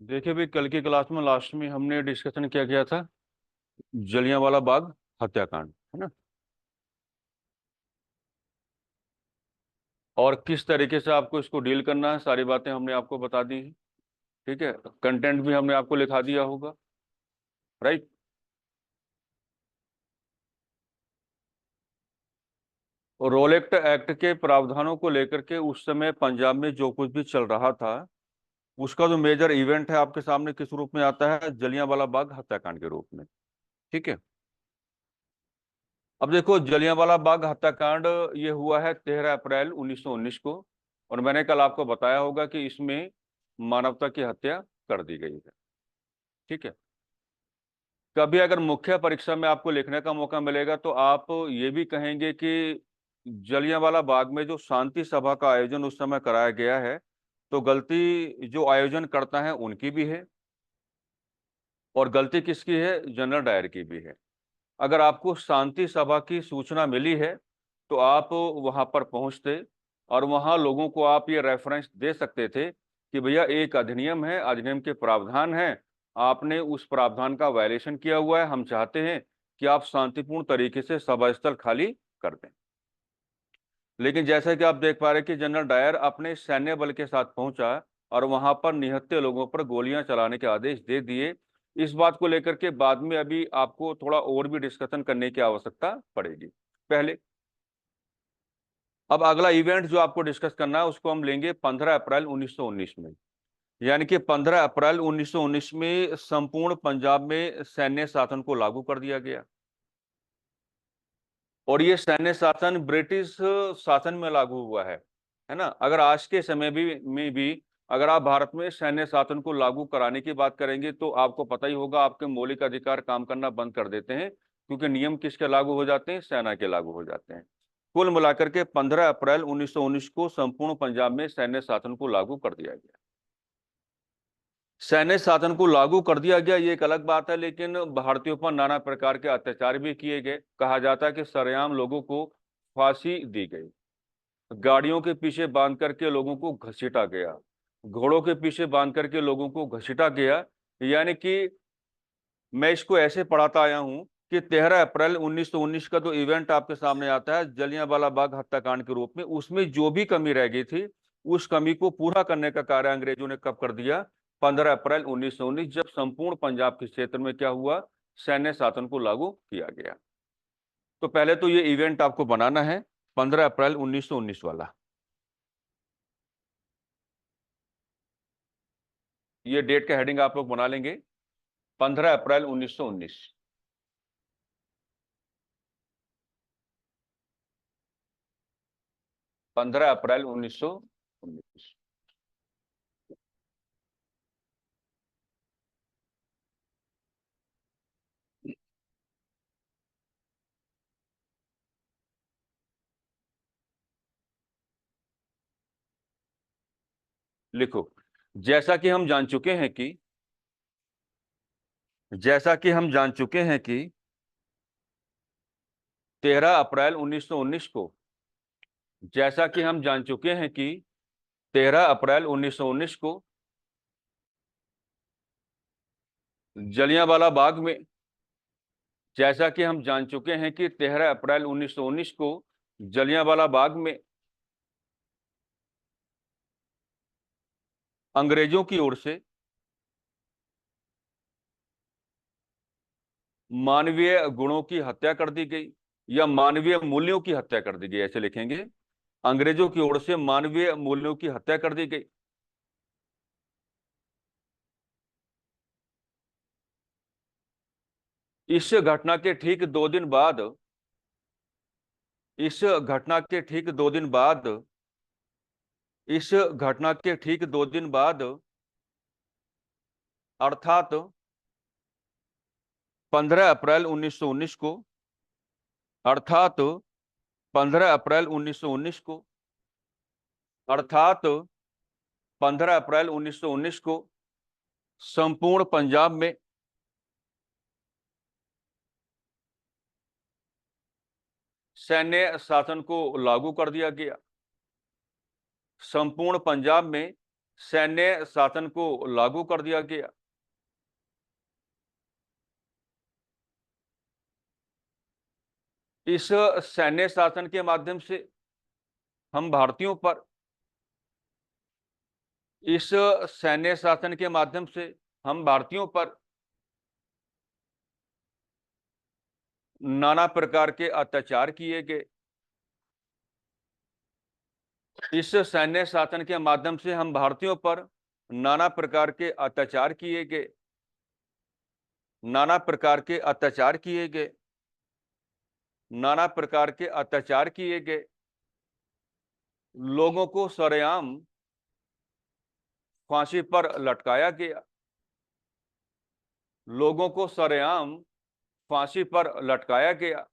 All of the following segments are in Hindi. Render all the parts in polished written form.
देखिए भाई, कल की क्लास में लास्ट में हमने डिस्कशन क्या किया था? जलियांवाला बाग हत्याकांड, है ना। और किस तरीके से आपको इसको डील करना है, सारी बातें हमने आपको बता दी हैं। ठीक है, कंटेंट भी हमने आपको लिखा दिया होगा। राइट। और रोल एक्ट के प्रावधानों को लेकर के उस समय पंजाब में जो कुछ भी चल रहा था, उसका जो मेजर इवेंट है आपके सामने किस रूप में आता है? जलियांवाला बाग हत्याकांड के रूप में। ठीक है। अब देखो, जलियांवाला बाग हत्याकांड ये हुआ है 13 अप्रैल 1919 को। और मैंने कल आपको बताया होगा कि इसमें मानवता की हत्या कर दी गई है। ठीक है। कभी अगर मुख्य परीक्षा में आपको लिखने का मौका मिलेगा तो आप ये भी कहेंगे कि जलियांवाला बाग में जो शांति सभा का आयोजन उस समय कराया गया है, तो गलती जो आयोजन करता है उनकी भी है, और गलती किसकी है? जनरल डायर की भी है। अगर आपको शांति सभा की सूचना मिली है तो आप वहां पर पहुंचते, और वहां लोगों को आप ये रेफरेंस दे सकते थे कि भैया एक अधिनियम है, अधिनियम के प्रावधान हैं, आपने उस प्रावधान का वायलेशन किया हुआ है, हम चाहते हैं कि आप शांतिपूर्ण तरीके से सभा स्थल खाली कर दें। लेकिन जैसा कि आप देख पा रहे कि जनरल डायर अपने सैन्य बल के साथ पहुंचा और वहां पर निहत्थे लोगों पर गोलियां चलाने के आदेश दे दिए। इस बात को लेकर के बाद में अभी आपको थोड़ा और भी डिस्कशन करने की आवश्यकता पड़ेगी। पहले, अब अगला इवेंट जो आपको डिस्कस करना है उसको हम लेंगे 15 अप्रैल 1919 में। यानी कि 15 अप्रैल 1919 में संपूर्ण पंजाब में सैन्य शासन को लागू कर दिया गया। और ये सैन्य शासन ब्रिटिश शासन में लागू हुआ है ना। अगर आज के समय में भी अगर आप भारत में सैन्य शासन को लागू कराने की बात करेंगे तो आपको पता ही होगा, आपके मौलिक अधिकार काम करना बंद कर देते हैं, क्योंकि नियम किसके लागू हो जाते हैं? सेना के लागू हो जाते हैं। कुल मिलाकर के 15 अप्रैल 1919 को संपूर्ण पंजाब में सैन्य शासन को लागू कर दिया गया। सैन्य शासन को लागू कर दिया गया, ये एक अलग बात है, लेकिन भारतीयों पर नाना प्रकार के अत्याचार भी किए गए। कहा जाता है कि सरेआम लोगों को फांसी दी गई, गाड़ियों के पीछे बांध करके लोगों को घसीटा गया, घोड़ों के पीछे बांध करके लोगों को घसीटा गया। यानी कि मैं इसको ऐसे पढ़ाता आया हूं कि 13 अप्रैल 1919 का जो इवेंट आपके सामने आता है जलियांवाला बाग हत्याकांड के रूप में, उसमें जो भी कमी रह गई थी उस कमी को पूरा करने का कार्य अंग्रेजों ने कब कर दिया? 15 अप्रैल 1919, जब संपूर्ण पंजाब के क्षेत्र में क्या हुआ? सैन्य शासन को लागू किया गया। तो पहले तो ये इवेंट आपको बनाना है 15 अप्रैल 1919 वाला। ये डेट का हेडिंग आप लोग बना लेंगे, 15 अप्रैल 1919। 15 अप्रैल 1919। लिखो। जैसा कि हम जान चुके हैं कि जैसा कि हम जान चुके हैं कि 13 अप्रैल 1919 को जैसा कि हम जान चुके हैं कि 13 अप्रैल 1919 को जलियांवाला बाग में जैसा कि हम जान चुके हैं कि 13 अप्रैल 1919 को जलियांवाला बाग में अंग्रेजों की ओर से मानवीय गुणों की हत्या कर दी गई, या मानवीय मूल्यों की हत्या कर दी गई, ऐसे लिखेंगे। अंग्रेजों की ओर से मानवीय मूल्यों की हत्या कर दी गई। इस घटना के ठीक 2 दिन बाद इस घटना के ठीक 2 दिन बाद इस घटना के ठीक 2 दिन बाद, अर्थात 15 अप्रैल 1919 को अर्थात 15 अप्रैल 1919 को अर्थात 15 अप्रैल 1919 को संपूर्ण पंजाब में सैन्य शासन को लागू कर दिया गया। संपूर्ण पंजाब में सैन्य शासन को लागू कर दिया गया। इस सैन्य शासन के माध्यम से हम भारतीयों पर इस सैन्य शासन के माध्यम से हम भारतीयों पर नाना प्रकार के अत्याचार किए गए। इस सैन्य शासन के माध्यम से हम भारतीयों पर नाना प्रकार के अत्याचार किए गए। नाना प्रकार के अत्याचार किए गए। नाना प्रकार के अत्याचार किए गए। लोगों को सरेआम फांसी पर लटकाया गया। लोगों को सरेआम फांसी पर लटकाया गया।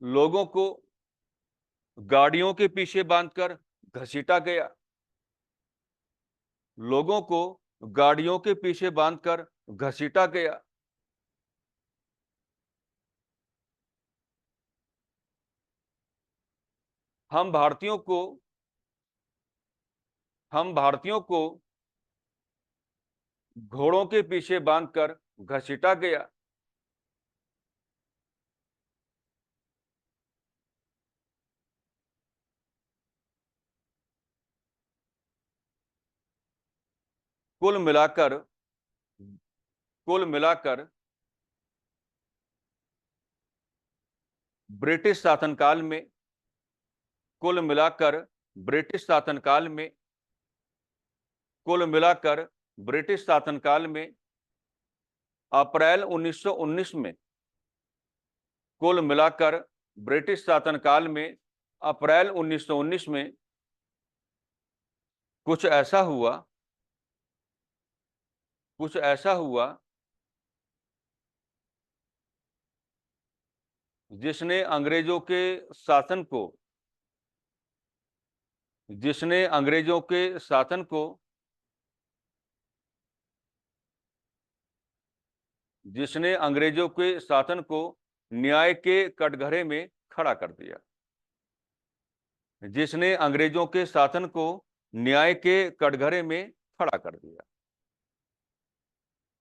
लोगों को गाड़ियों के पीछे बांधकर घसीटा गया। लोगों को गाड़ियों के पीछे बांधकर घसीटा गया। हम भारतीयों को घोड़ों के पीछे बांधकर घसीटा गया। कुल मिलाकर ब्रिटिश शासनकाल में कुल मिलाकर ब्रिटिश शासनकाल में कुल मिलाकर ब्रिटिश शासनकाल में अप्रैल 1919 में कुल मिलाकर ब्रिटिश शासनकाल में अप्रैल 1919 में कुछ ऐसा हुआ जिसने अंग्रेजों के शासन को जिसने अंग्रेजों के शासन को जिसने अंग्रेजों के शासन को न्याय के कटघरे में खड़ा कर दिया। जिसने अंग्रेजों के शासन को न्याय के कटघरे में खड़ा कर दिया।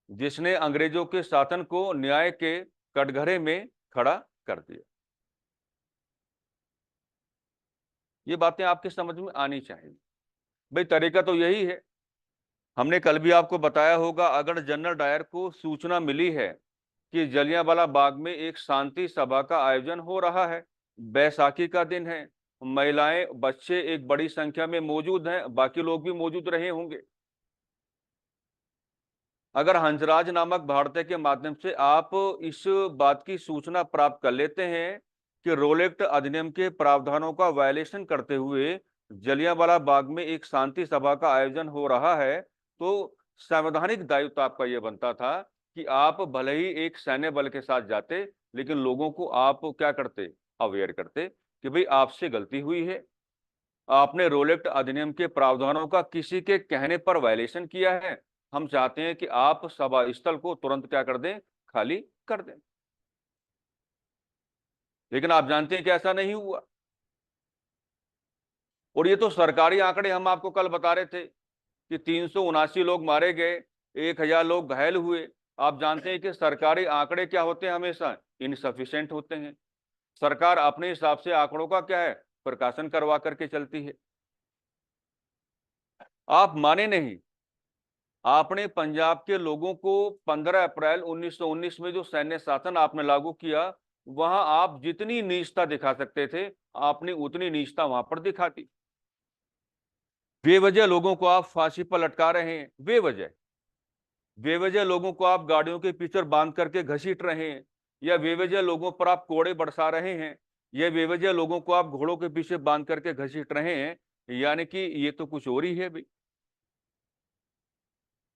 जिसने अंग्रेजों के शासन को न्याय के कटघरे में खड़ा कर दिया। ये बातें आपके समझ में आनी चाहिए। भाई तरीका तो यही है। हमने कल भी आपको बताया होगा, अगर जनरल डायर को सूचना मिली है कि जलियांवाला बाग में एक शांति सभा का आयोजन हो रहा है, बैसाखी का दिन है, महिलाएं बच्चे एक बड़ी संख्या में मौजूद हैं, बाकी लोग भी मौजूद रहे होंगे। अगर हंसराज नामक भारतीय के माध्यम से आप इस बात की सूचना प्राप्त कर लेते हैं कि रोल एक्ट अधिनियम के प्रावधानों का वायलेशन करते हुए जलियांवाला बाग में एक शांति सभा का आयोजन हो रहा है, तो संवैधानिक दायित्व आपका यह बनता था कि आप भले ही एक सैन्य बल के साथ जाते, लेकिन लोगों को आप क्या करते, अवेयर करते कि भाई आपसे गलती हुई है, आपने रोल एक्ट अधिनियम के प्रावधानों का किसी के कहने पर वायलेशन किया है, हम चाहते हैं कि आप सभा स्थल को तुरंत क्या कर दें, खाली कर दें। लेकिन आप जानते हैं कि ऐसा नहीं हुआ। और ये तो सरकारी आंकड़े हम आपको कल बता रहे थे कि 379 लोग मारे गए, 1000 लोग घायल हुए। आप जानते हैं कि सरकारी आंकड़े क्या होते हैं, हमेशा इनसफिशिएंट होते हैं। सरकार अपने हिसाब से आंकड़ों का क्या है, प्रकाशन करवा करके चलती है। आप माने नहीं, आपने पंजाब के लोगों को 15 अप्रैल 1919 में जो सैन्य शासन आपने लागू किया, वहां आप जितनी नीचता दिखा सकते थे, आपने उतनी नीचता वहां पर दिखा दी। बेवजह लोगों को आप फांसी पर लटका रहे हैं, बेवजह लोगों को आप गाड़ियों के पीछे बांध करके घसीट रहे हैं, या बेवजह लोगों पर आप कोड़े बरसा रहे हैं, या बेवजह लोगों को आप घोड़ों के पीछे बांध करके घसीट रहे हैं, यानी कि ये तो कुछ और ही है भाई,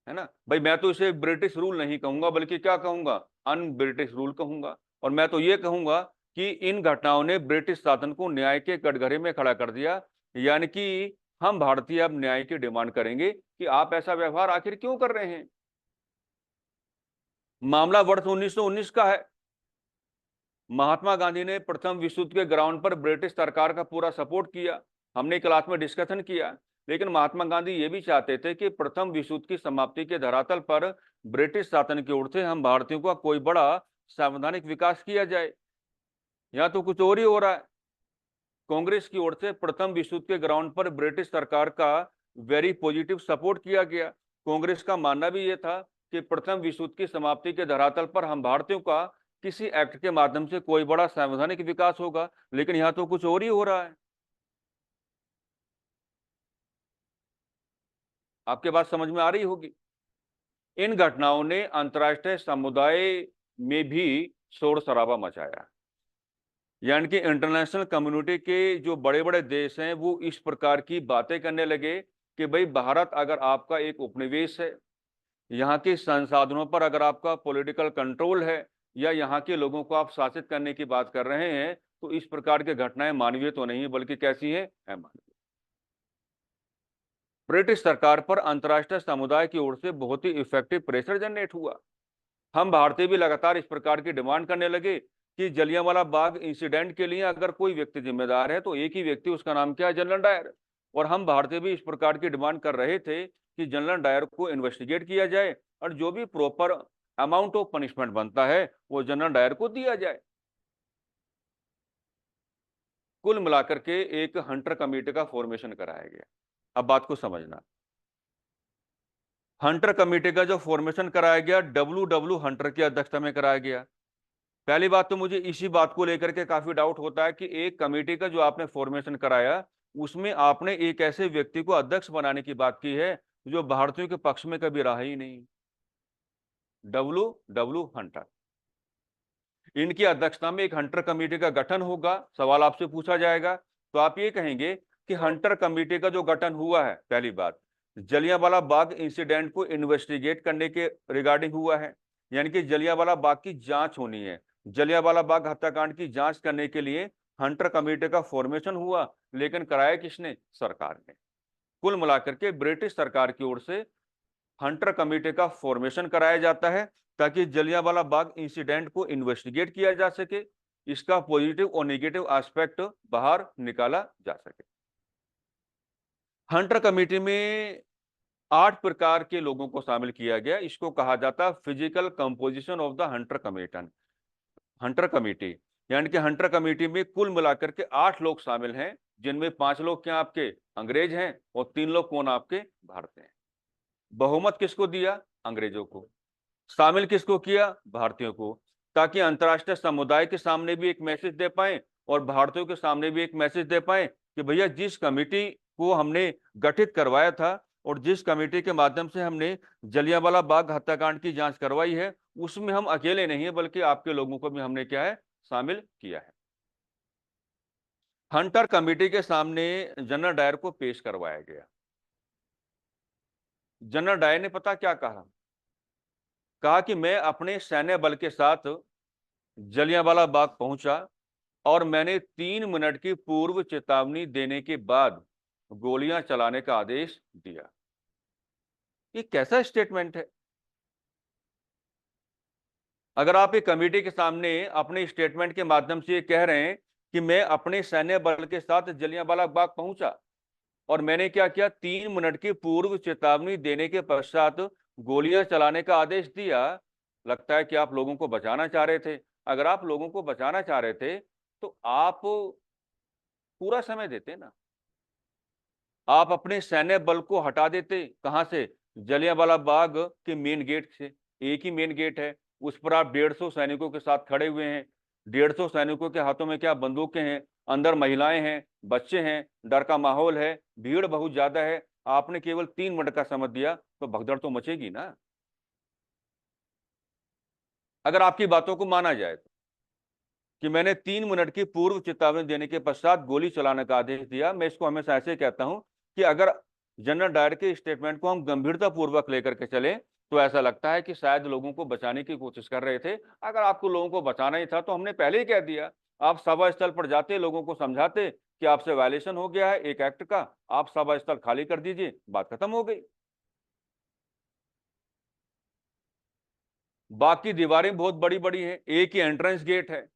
है ना भाई। मैं तो इसे ब्रिटिश रूल नहीं कहूंगा, बल्कि क्या कहूंगा, अन ब्रिटिश रूल कहूंगा। और मैं तो ये कहूंगा कि इन घटनाओं ने ब्रिटिश शासन को न्याय के कटघरे में खड़ा कर दिया। यानी कि हम भारतीय अब न्याय की डिमांड करेंगे कि आप ऐसा व्यवहार आखिर क्यों कर रहे हैं। मामला वर्ष 1919 का है। महात्मा गांधी ने प्रथम विश्व युद्ध के ग्राउंड पर ब्रिटिश सरकार का पूरा सपोर्ट किया, हमने क्लास में डिस्कशन किया। लेकिन महात्मा गांधी ये भी चाहते थे कि प्रथम विश्व युद्ध की समाप्ति के धरातल पर ब्रिटिश शासन की ओर से हम भारतीयों का कोई बड़ा संवैधानिक विकास किया जाए। यहाँ तो कुछ और ही हो रहा है। कांग्रेस की ओर से प्रथम विश्व युद्ध के ग्राउंड पर ब्रिटिश सरकार का वेरी पॉजिटिव सपोर्ट किया गया। कांग्रेस का मानना भी यह था कि प्रथम विश्व युद्ध की समाप्ति के धरातल पर हम भारतीयों का किसी एक्ट के माध्यम से कोई बड़ा संवैधानिक विकास होगा। लेकिन यहां तो कुछ और ही हो रहा है। आपके बात समझ में आ रही होगी। इन घटनाओं ने अंतर्राष्ट्रीय समुदाय में भी शोर शराबा मचाया। यानी कि इंटरनेशनल कम्युनिटी के जो बड़े बड़े देश हैं वो इस प्रकार की बातें करने लगे कि भाई भारत अगर आपका एक उपनिवेश है, यहाँ के संसाधनों पर अगर आपका पॉलिटिकल कंट्रोल है या यहाँ के लोगों को आप शासित करने की बात कर रहे हैं, तो इस प्रकार की घटनाएं मानवीय तो नहीं है बल्कि कैसी है, अमानवीय। ब्रिटिश सरकार पर अंतर्राष्ट्रीय समुदाय की ओर से बहुत ही इफेक्टिव प्रेशर जनरेट हुआ। हम भारतीय भी लगातार इस प्रकार की डिमांड करने लगे कि जलियांवाला बाग इंसिडेंट के लिए अगर कोई व्यक्ति जिम्मेदार है तो एक ही व्यक्ति, उसका नाम क्या है, जनरल डायर। और हम भारतीय भी इस प्रकार की डिमांड कर रहे थे कि जनरल डायर को इन्वेस्टिगेट किया जाए और जो भी प्रॉपर अमाउंट ऑफ पनिशमेंट बनता है वो जनरल डायर को दिया जाए। कुल मिलाकर के एक हंटर कमेटी का फॉर्मेशन कराया गया। अब बात को समझना, हंटर कमेटी का जो फॉर्मेशन कराया गया डब्ल्यू हंटर की अध्यक्षता में कराया गया। पहली बात तो मुझे इसी बात को लेकर के काफी डाउट होता है कि एक कमेटी का जो आपने फॉर्मेशन कराया उसमें आपने एक ऐसे व्यक्ति को अध्यक्ष बनाने की बात की है जो भारतीयों के पक्ष में कभी रहा ही नहीं। डब्ल्यू हंटर, इनकी अध्यक्षता में एक हंटर कमेटी का गठन होगा। सवाल आपसे पूछा जाएगा तो आप ये कहेंगे कि हंटर कमेटी का जो गठन हुआ है, पहली बात जलियांवाला बाग इंसिडेंट को इन्वेस्टिगेट करने के रिगार्डिंग हुआ है, यानी कि जलियांवाला बाग की जांच होनी है। जलियांवाला बाग हत्याकांड की जांच करने के लिए हंटर कमेटी का फॉर्मेशन हुआ, लेकिन कराया किसने? सरकार ने। कुल मिलाकर के ब्रिटिश सरकार की ओर से हंटर कमेटी का फॉर्मेशन कराया जाता है ताकि जलियांवाला बाग इंसिडेंट को इन्वेस्टिगेट किया जा सके, इसका पॉजिटिव और नेगेटिव एस्पेक्ट बाहर निकाला जा सके। हंटर कमेटी में 8 प्रकार के लोगों को शामिल किया गया। इसको कहा जाता है physical composition of the Hunter commission, Hunter committee. यानी कि हंटर कमेटी में कुल मिलाकर के 8 लोग शामिल हैं, जिनमें 5 लोग क्या आपके अंग्रेज हैं और 3 लोग कौन आपके भारतीय हैं। बहुमत किसको दिया? अंग्रेजों को। शामिल किसको किया? भारतीयों को, ताकि अंतर्राष्ट्रीय समुदाय के सामने भी एक मैसेज दे पाए और भारतीयों के सामने भी एक मैसेज दे पाए कि भैया जिस कमेटी को हमने गठित करवाया था और जिस कमेटी के माध्यम से हमने जलियांवाला बाग हत्याकांड की जांच करवाई है उसमें हम अकेले नहीं है बल्कि आपके लोगों को भी हमने क्या है, शामिल किया है। हंटर कमेटी के सामने जनरल डायर को पेश करवाया गया। जनरल डायर ने पता क्या कहा? कहा कि मैं अपने सैन्य बल के साथ जलियांवाला बाग पहुंचा और मैंने 3 मिनट की पूर्व चेतावनी देने के बाद गोलियां चलाने का आदेश दिया। ये कैसा स्टेटमेंट है? अगर आप एक कमेटी के सामने अपने स्टेटमेंट के माध्यम से ये कह रहे हैं कि मैं अपने सैन्य बल के साथ जलियांवाला बाग पहुंचा और मैंने क्या किया, 3 मिनट की पूर्व चेतावनी देने के पश्चात गोलियां चलाने का आदेश दिया, लगता है कि आप लोगों को बचाना चाह रहे थे। अगर आप लोगों को बचाना चाह रहे थे तो आप पूरा समय देते ना, आप अपने सैन्य बल को हटा देते। कहां से? जलियांवाला बाग के मेन गेट से। एक ही मेन गेट है, उस पर आप 150 सैनिकों के साथ खड़े हुए हैं। 150 सैनिकों के हाथों में क्या बंदूकें हैं, अंदर महिलाएं हैं, बच्चे हैं, डर का माहौल है, भीड़ बहुत ज्यादा है। आपने केवल 3 मिनट का समय दिया तो भगदड़ तो मचेगी ना। अगर आपकी बातों को माना जाए तो कि मैंने 3 मिनट की पूर्व चेतावनी देने के पश्चात गोली चलाने का आदेश दिया, मैं इसको हमेशा ऐसे कहता हूं कि अगर जनरल डायर के स्टेटमेंट को हम गंभीरता पूर्वक लेकर के चले तो ऐसा लगता है कि शायद लोगों को बचाने की कोशिश कर रहे थे। अगर आपको लोगों को बचाना ही था तो हमने पहले ही कह दिया। आप सभा स्थल पर जाते, लोगों को समझाते कि आपसे वायलेशन हो गया है एक एक्ट का, आप सभा स्थल खाली कर दीजिए, बात खत्म हो गई। बाकी दीवारें बहुत बड़ी बड़ी हैं, एक ही एंट्रेंस गेट है,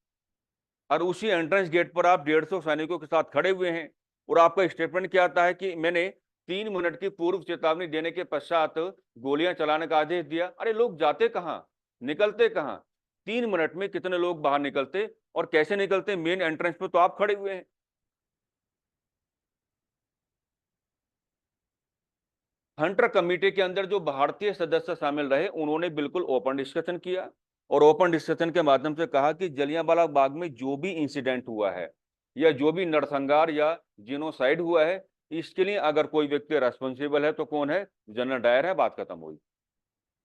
और उसी एंट्रेंस गेट पर आप 150 सैनिकों के साथ खड़े हुए हैं और आपका स्टेटमेंट क्या आता है कि मैंने 3 मिनट की पूर्व चेतावनी देने के पश्चात गोलियां चलाने का आदेश दिया। अरे लोग जाते कहां, निकलते कहां? 3 मिनट में कितने लोग बाहर निकलते और कैसे निकलते? मेन एंट्रेंस पे तो आप खड़े हुए हैं। हंटर कमेटी के अंदर जो भारतीय सदस्य शामिल रहे उन्होंने बिल्कुल ओपन डिस्कशन किया और ओपन डिस्कशन के माध्यम से कहा कि जलियांवाला बाग में जो भी इंसिडेंट हुआ है या जो भी नरसंहार या जिनोसाइड हुआ है, इसके लिए अगर कोई व्यक्ति रेस्पॉन्सिबल है तो कौन है? जनरल डायर है। बात खत्म हुई।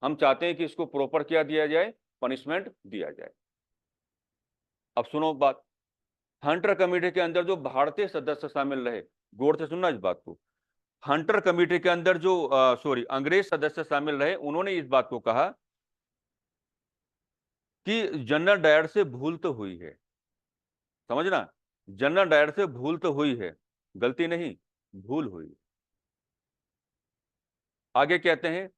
हम चाहते हैं कि इसको प्रॉपर किया दिया जाए, पनिशमेंट दिया जाए। अब सुनो बात। हंटर कमेटी के अंदर जो भारतीय सदस्य शामिल रहे, गौर से सुनना इस बात को। हंटर कमेटी के अंदर जो अंग्रेज सदस्य शामिल रहे, उन्होंने इस बात को कहा कि जनरल डायर से भूल तो हुई है। समझना, जनरल डायर से भूल तो हुई है, गलती नहीं, भूल हुई। आगे कहते हैं,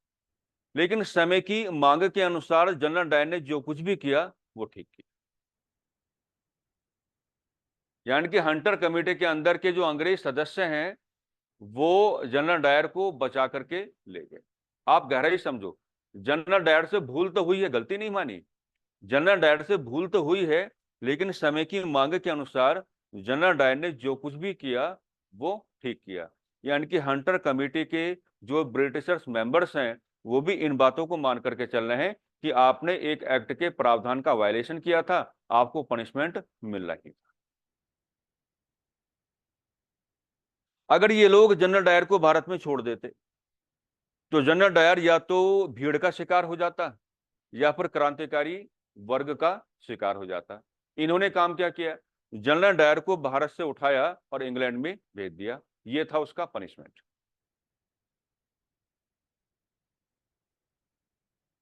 लेकिन समय की मांग के अनुसार जनरल डायर ने जो कुछ भी किया वो ठीक किया। यानी कि हंटर कमेटी के अंदर के जो अंग्रेज सदस्य हैं वो जनरल डायर को बचा करके ले गए। आप गहराई समझो, जनरल डायर से भूल तो हुई है, गलती नहीं मानी। जनरल डायर से भूल तो हुई है, लेकिन समय की मांग के अनुसार जनरल डायर ने जो कुछ भी किया वो ठीक किया। यानी कि हंटर कमेटी के जो ब्रिटिशर्स मेंबर्स हैं वो भी इन बातों को मान करके चल रहे हैं कि आपने एक एक्ट के प्रावधान का वायलेशन किया था, आपको पनिशमेंट मिल रही थी। अगर ये लोग जनरल डायर को भारत में छोड़ देते तो जनरल डायर या तो भीड़ का शिकार हो जाता या फिर क्रांतिकारी वर्ग का शिकार हो जाता। इन्होंने काम क्या किया? जनरल डायर को भारत से उठाया और इंग्लैंड में भेज दिया। ये था उसका पनिशमेंट।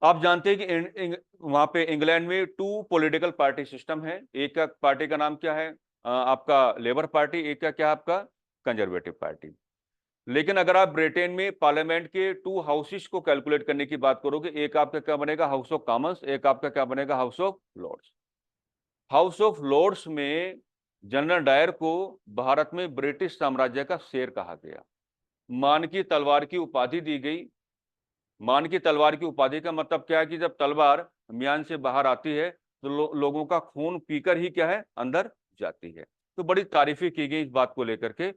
आप जानते हैं कि वहां पे इंग्लैंड में 2 पॉलिटिकल पार्टी सिस्टम है। एक का पार्टी का नाम क्या है? आपका लेबर पार्टी। एक का क्या? आपका कंजर्वेटिव पार्टी। लेकिन अगर आप ब्रिटेन में पार्लियामेंट के 2 हाउसेस को कैलकुलेट करने की बात करोगे, एक आपका क्या बनेगा? House of Commons. एक आपका क्या बनेगा? House of Lords. House of Lords में जनरल डायर को भारत में ब्रिटिश साम्राज्य का शेर कहा गया। मान की तलवार की उपाधि दी गई। मान की तलवार की उपाधि का मतलब क्या है कि जब तलवार म्यान से बाहर आती है तो लोगों का खून पीकर ही क्या है? अंदर जाती है। तो बड़ी तारीफी की गई इस बात को लेकर के।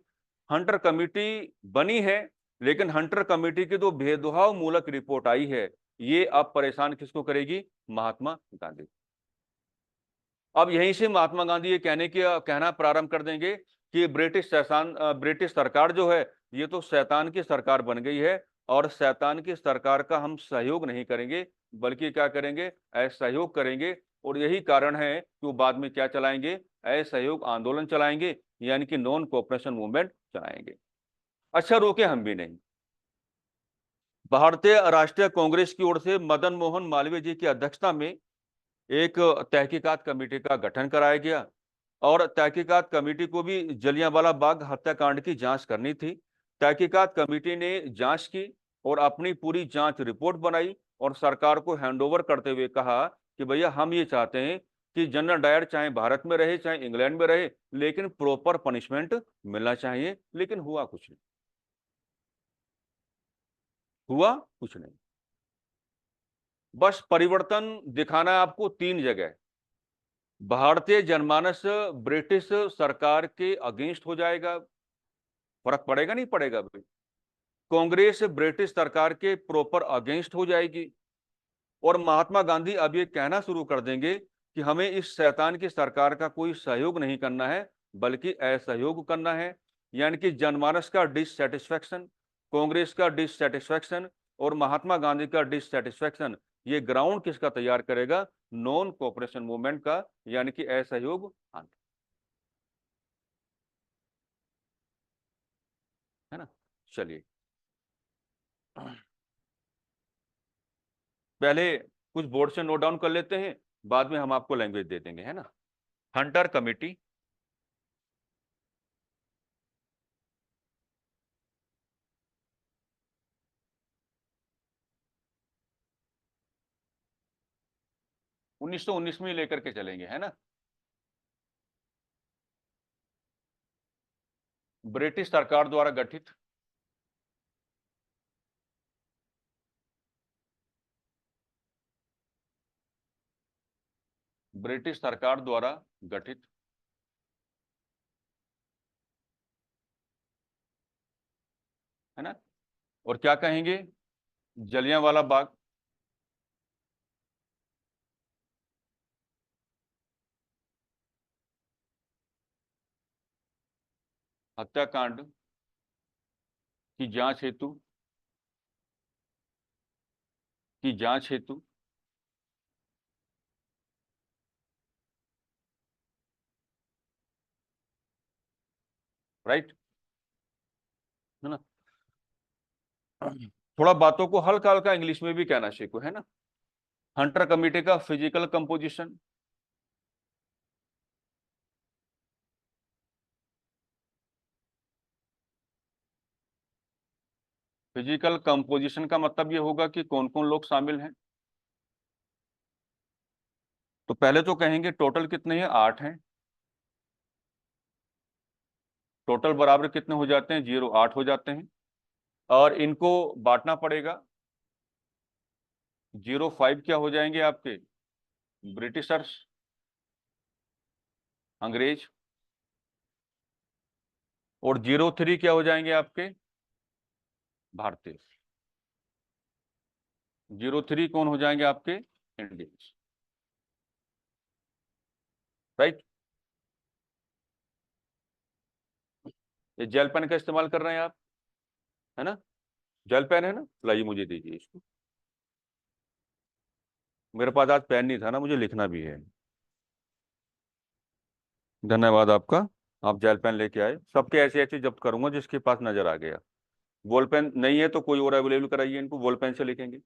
हंटर कमेटी बनी है, लेकिन हंटर कमेटी की जो भेदभाव मूलक रिपोर्ट आई है ये अब परेशान किसको करेगी? महात्मा गांधी। अब यहीं से महात्मा गांधी ये कहना प्रारंभ कर देंगे कि ब्रिटिश सरकार जो है ये तो शैतान की सरकार बन गई है और शैतान की सरकार का हम सहयोग नहीं करेंगे, बल्कि क्या करेंगे? असहयोग करेंगे। और यही कारण है कि वो बाद में क्या चलाएंगे? असहयोग आंदोलन चलाएंगे, यानी कि नॉन कोऑपरेशन मूवमेंट चलाएंगे। अच्छा, रोके हम भी नहीं। भारतीय राष्ट्रीय कांग्रेस की ओर से मदन मोहन मालवीय जी की अध्यक्षता में एक तहकीकात कमेटी का गठन कराया गया और तहकीकात कमेटी को भी जलियांवाला बाग हत्याकांड की जांच करनी थी। तहकीकात कमेटी ने जांच की और अपनी पूरी जांच रिपोर्ट बनाई और सरकार को हैंडओवर करते हुए कहा कि भैया हम ये चाहते हैं कि जनरल डायर चाहे भारत में रहे चाहे इंग्लैंड में रहे, लेकिन प्रॉपर पनिशमेंट मिलना चाहिए। लेकिन हुआ कुछ नहीं। हुआ कुछ नहीं। बस परिवर्तन दिखाना है आपको 3 जगह। भारतीय जनमानस ब्रिटिश सरकार के अगेंस्ट हो जाएगा, फर्क पड़ेगा नहीं पड़ेगा भाई। कांग्रेस ब्रिटिश सरकार के प्रॉपर अगेंस्ट हो जाएगी और महात्मा गांधी अब ये कहना शुरू कर देंगे कि हमें इस शैतान की सरकार का कोई सहयोग नहीं करना है, बल्कि असहयोग करना है। यानी कि जनमानस का डिससेटिस्फैक्शन, कांग्रेस का डिससेटिस्फैक्शन और महात्मा गांधी का डिससेटिस्फैक्शन, ये ग्राउंड किसका तैयार करेगा? नॉन कोऑपरेशन मूवमेंट का, यानी कि असहयोग आंदोलन। है ना? चलिए, पहले कुछ बोर्ड से नोट डाउन कर लेते हैं, बाद में हम आपको लैंग्वेज दे देंगे। है ना? हंटर कमेटी, 1919 में लेकर के चलेंगे। है ना? ब्रिटिश सरकार द्वारा गठित। ब्रिटिश सरकार द्वारा गठित। है ना। और क्या कहेंगे, जलियांवाला बाग। हत्याकांड की जांच हेतु, की जांच हेतु राइट, है ना। थोड़ा बातों को हल्का हल्का इंग्लिश में भी कहना सीखो, है ना। हंटर कमेटी का फिजिकल कंपोजिशन। फिजिकल कंपोजिशन का मतलब ये होगा कि कौन कौन लोग शामिल हैं। तो पहले तो कहेंगे टोटल कितने हैं, 8 हैं। टोटल बराबर कितने हो जाते हैं, 0, 8 हो जाते हैं। और इनको बांटना पड़ेगा। 05 क्या हो जाएंगे आपके, ब्रिटिशर्स, अंग्रेज। और 03 क्या हो जाएंगे आपके, भारतीय। 03 कौन हो जाएंगे आपके, इंडियंस। राइट। ये जेल पेन का इस्तेमाल कर रहे हैं आप, है ना। जेल पेन है ना, लाइए मुझे दीजिए इसको। मेरे पास आज पेन नहीं था ना, मुझे लिखना भी है। धन्यवाद आपका। आप जेल पेन लेके आए, सबके ऐसे ऐसे जब्त करूंगा जिसके पास नजर आ गया। बॉल पेन नहीं है तो कोई और अवेलेबल कराइए इनको, बॉल पेन से लिखेंगे।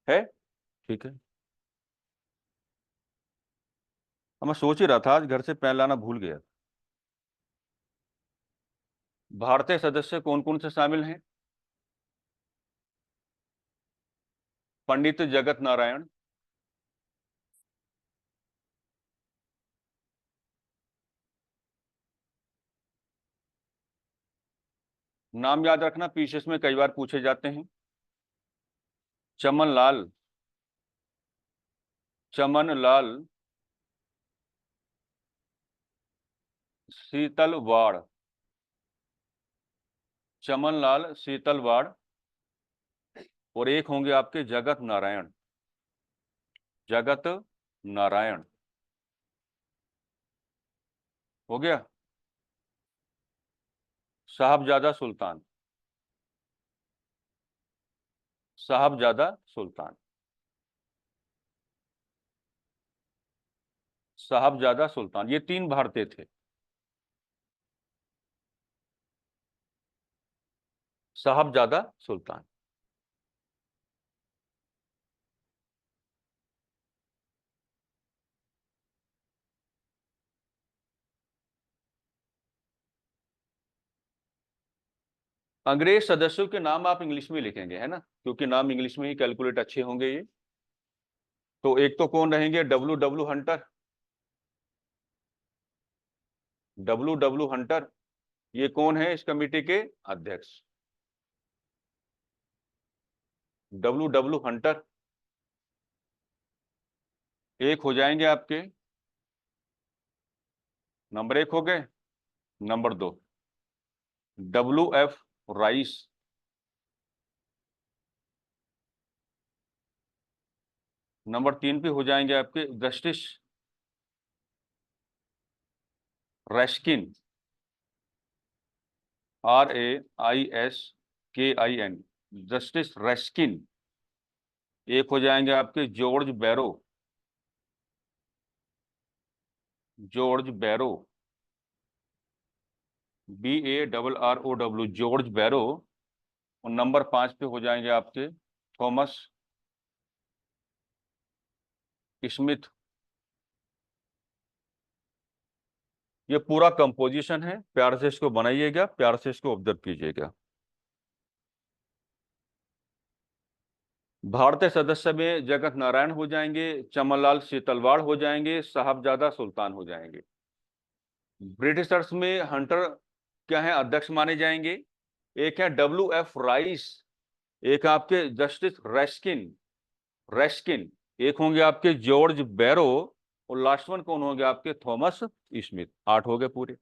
है, ठीक है। अब मैं सोच ही रहा था आज घर से पेन लाना भूल गया। भारतीय सदस्य कौन कौन से शामिल हैं, पंडित जगत नारायण, नाम याद रखना, पीसीएस में कई बार पूछे जाते हैं। चमन लाल, चमन लाल शीतलवाड़, चमन लाल शीतलवाड़। और एक होंगे आपके जगत नारायण, जगत नारायण। हो गया। साहबजादा सुल्तान, साहबजादा सुल्तान, साहबजादा सुल्तान, ये 3 भारतीय थे। साहबजादा सुल्तान। अंग्रेज सदस्यों के नाम आप इंग्लिश में लिखेंगे, है ना, क्योंकि नाम इंग्लिश में ही कैलकुलेट अच्छे होंगे ये। तो एक तो कौन रहेंगे, W W Hunter, W W Hunter. ये कौन है इस कमेटी के अध्यक्ष, डब्ल्यू डब्ल्यू हंटर। एक हो जाएंगे आपके, नंबर 1 हो गए। Number 2 WF rice. नंबर 3 पे हो जाएंगे आपके जस्टिस रैस्किन, RAISKIN, जस्टिस रैस्किन। एक हो जाएंगे आपके जॉर्ज बैरो, जॉर्ज बैरो, BARROW, जॉर्ज बैरो। और नंबर 5 पे हो जाएंगे आपके थॉमस स्मिथ। ये पूरा कंपोजिशन है, प्यार से इसको बनाइएगा, प्यार से इसको ऑब्जर्व कीजिएगा। भारतीय सदस्य में जगत नारायण हो जाएंगे, चमनलाल शीतलवाड़ हो जाएंगे, साहबजादा सुल्तान हो जाएंगे। ब्रिटिशर्स में हंटर क्या है, अध्यक्ष माने जाएंगे। एक है WF राइस, एक आपके जस्टिस रेस्किन रेस्किन एक होंगे आपके जॉर्ज बैरो, और लास्ट वन कौन होंगे आपके, थॉमस स्मिथ। 8 हो गए पूरे,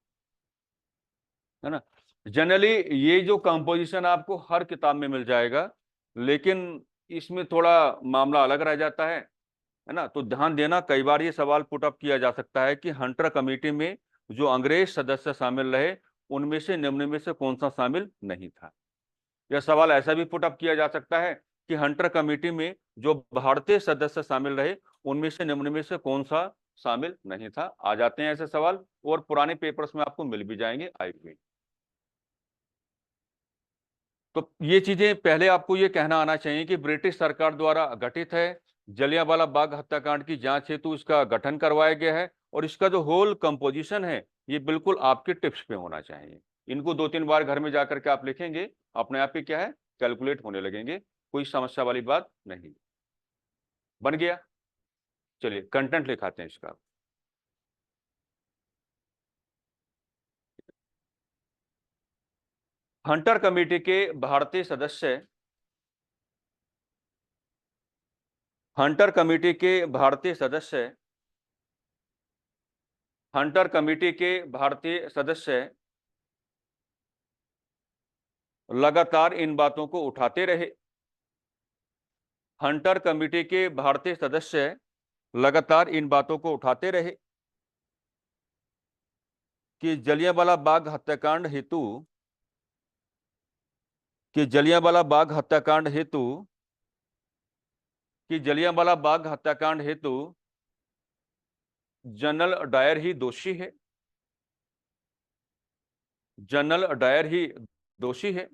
है ना। जनरली ये जो कंपोजिशन आपको हर किताब में मिल जाएगा, लेकिन इसमें थोड़ा मामला अलग रह जाता है ना। तो ध्यान देना, कई बार ये सवाल पुट अप किया जा सकता है कि हंटर कमेटी में जो अंग्रेज सदस्य शामिल रहे, उनमें से निम्न में से कौन सा शामिल नहीं था। यह सवाल ऐसा भी पुट अप किया जा सकता है कि हंटर कमेटी में जो भारतीय सदस्य शामिल रहे, उनमें से निम्न में से कौन सा शामिल नहीं था। आ जाते हैं ऐसे सवाल, और पुराने पेपर्स में आपको मिल भी जाएंगे, आई हुई। तो ये चीजें पहले आपको ये कहना आना चाहिए कि ब्रिटिश सरकार द्वारा गठित है, जलियांवाला बाग हत्याकांड की जांच हेतु इसका गठन करवाया गया है, और इसका जो होल कंपोजिशन है ये बिल्कुल आपके टिप्स पे होना चाहिए। इनको 2-3 बार घर में जाकर के आप लिखेंगे, अपने आप ही क्या है, कैलकुलेट होने लगेंगे, कोई समस्या वाली बात नहीं। बन गया। चलिए कंटेंट लिखाते हैं इसका। हंटर कमेटी के भारतीय सदस्य, हंटर कमेटी के भारतीय सदस्य, हंटर कमेटी के भारतीय सदस्य लगातार इन बातों को उठाते रहे। हंटर कमेटी के भारतीय सदस्य लगातार इन बातों को उठाते रहे कि जलियांवाला बाग हत्याकांड हेतु, कि जलियांवाला बाग हत्याकांड हेतु, कि जलियांवाला बाग हत्याकांड हेतु जनरल डायर ही दोषी है, जनरल डायर ही दोषी है।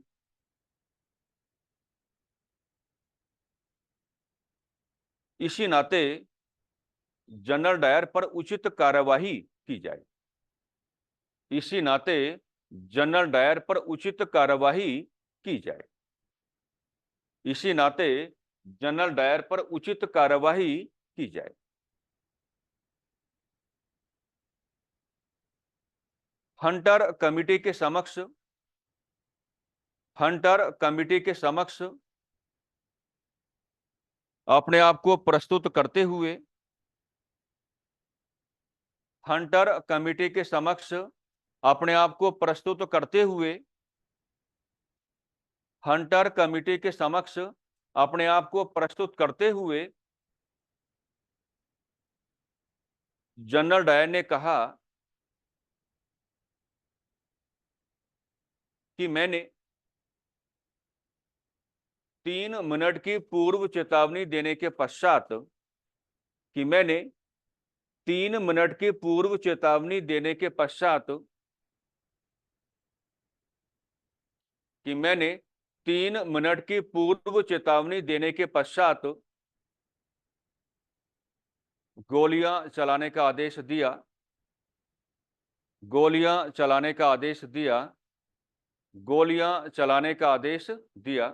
इसी नाते जनरल डायर पर उचित कार्यवाही की जाए। इसी नाते जनरल डायर पर उचित कार्यवाही की जाए। इसी नाते जनरल डायर पर उचित कार्यवाही की जाए। हंटर कमेटी के समक्ष, हंटर कमेटी के समक्ष अपने आप को प्रस्तुत करते हुए, हंटर कमेटी के समक्ष अपने आप को प्रस्तुत करते हुए, हंटर कमेटी के समक्ष अपने आप को प्रस्तुत करते हुए जनरल डायर ने कहा कि मैंने 3 मिनट की पूर्व चेतावनी देने के पश्चात, कि मैंने 3 मिनट की पूर्व चेतावनी देने के पश्चात, कि मैंने 3 मिनट की पूर्व चेतावनी देने के पश्चात गोलियां चलाने का आदेश दिया, गोलियां चलाने का आदेश दिया, गोलियां चलाने का आदेश दिया।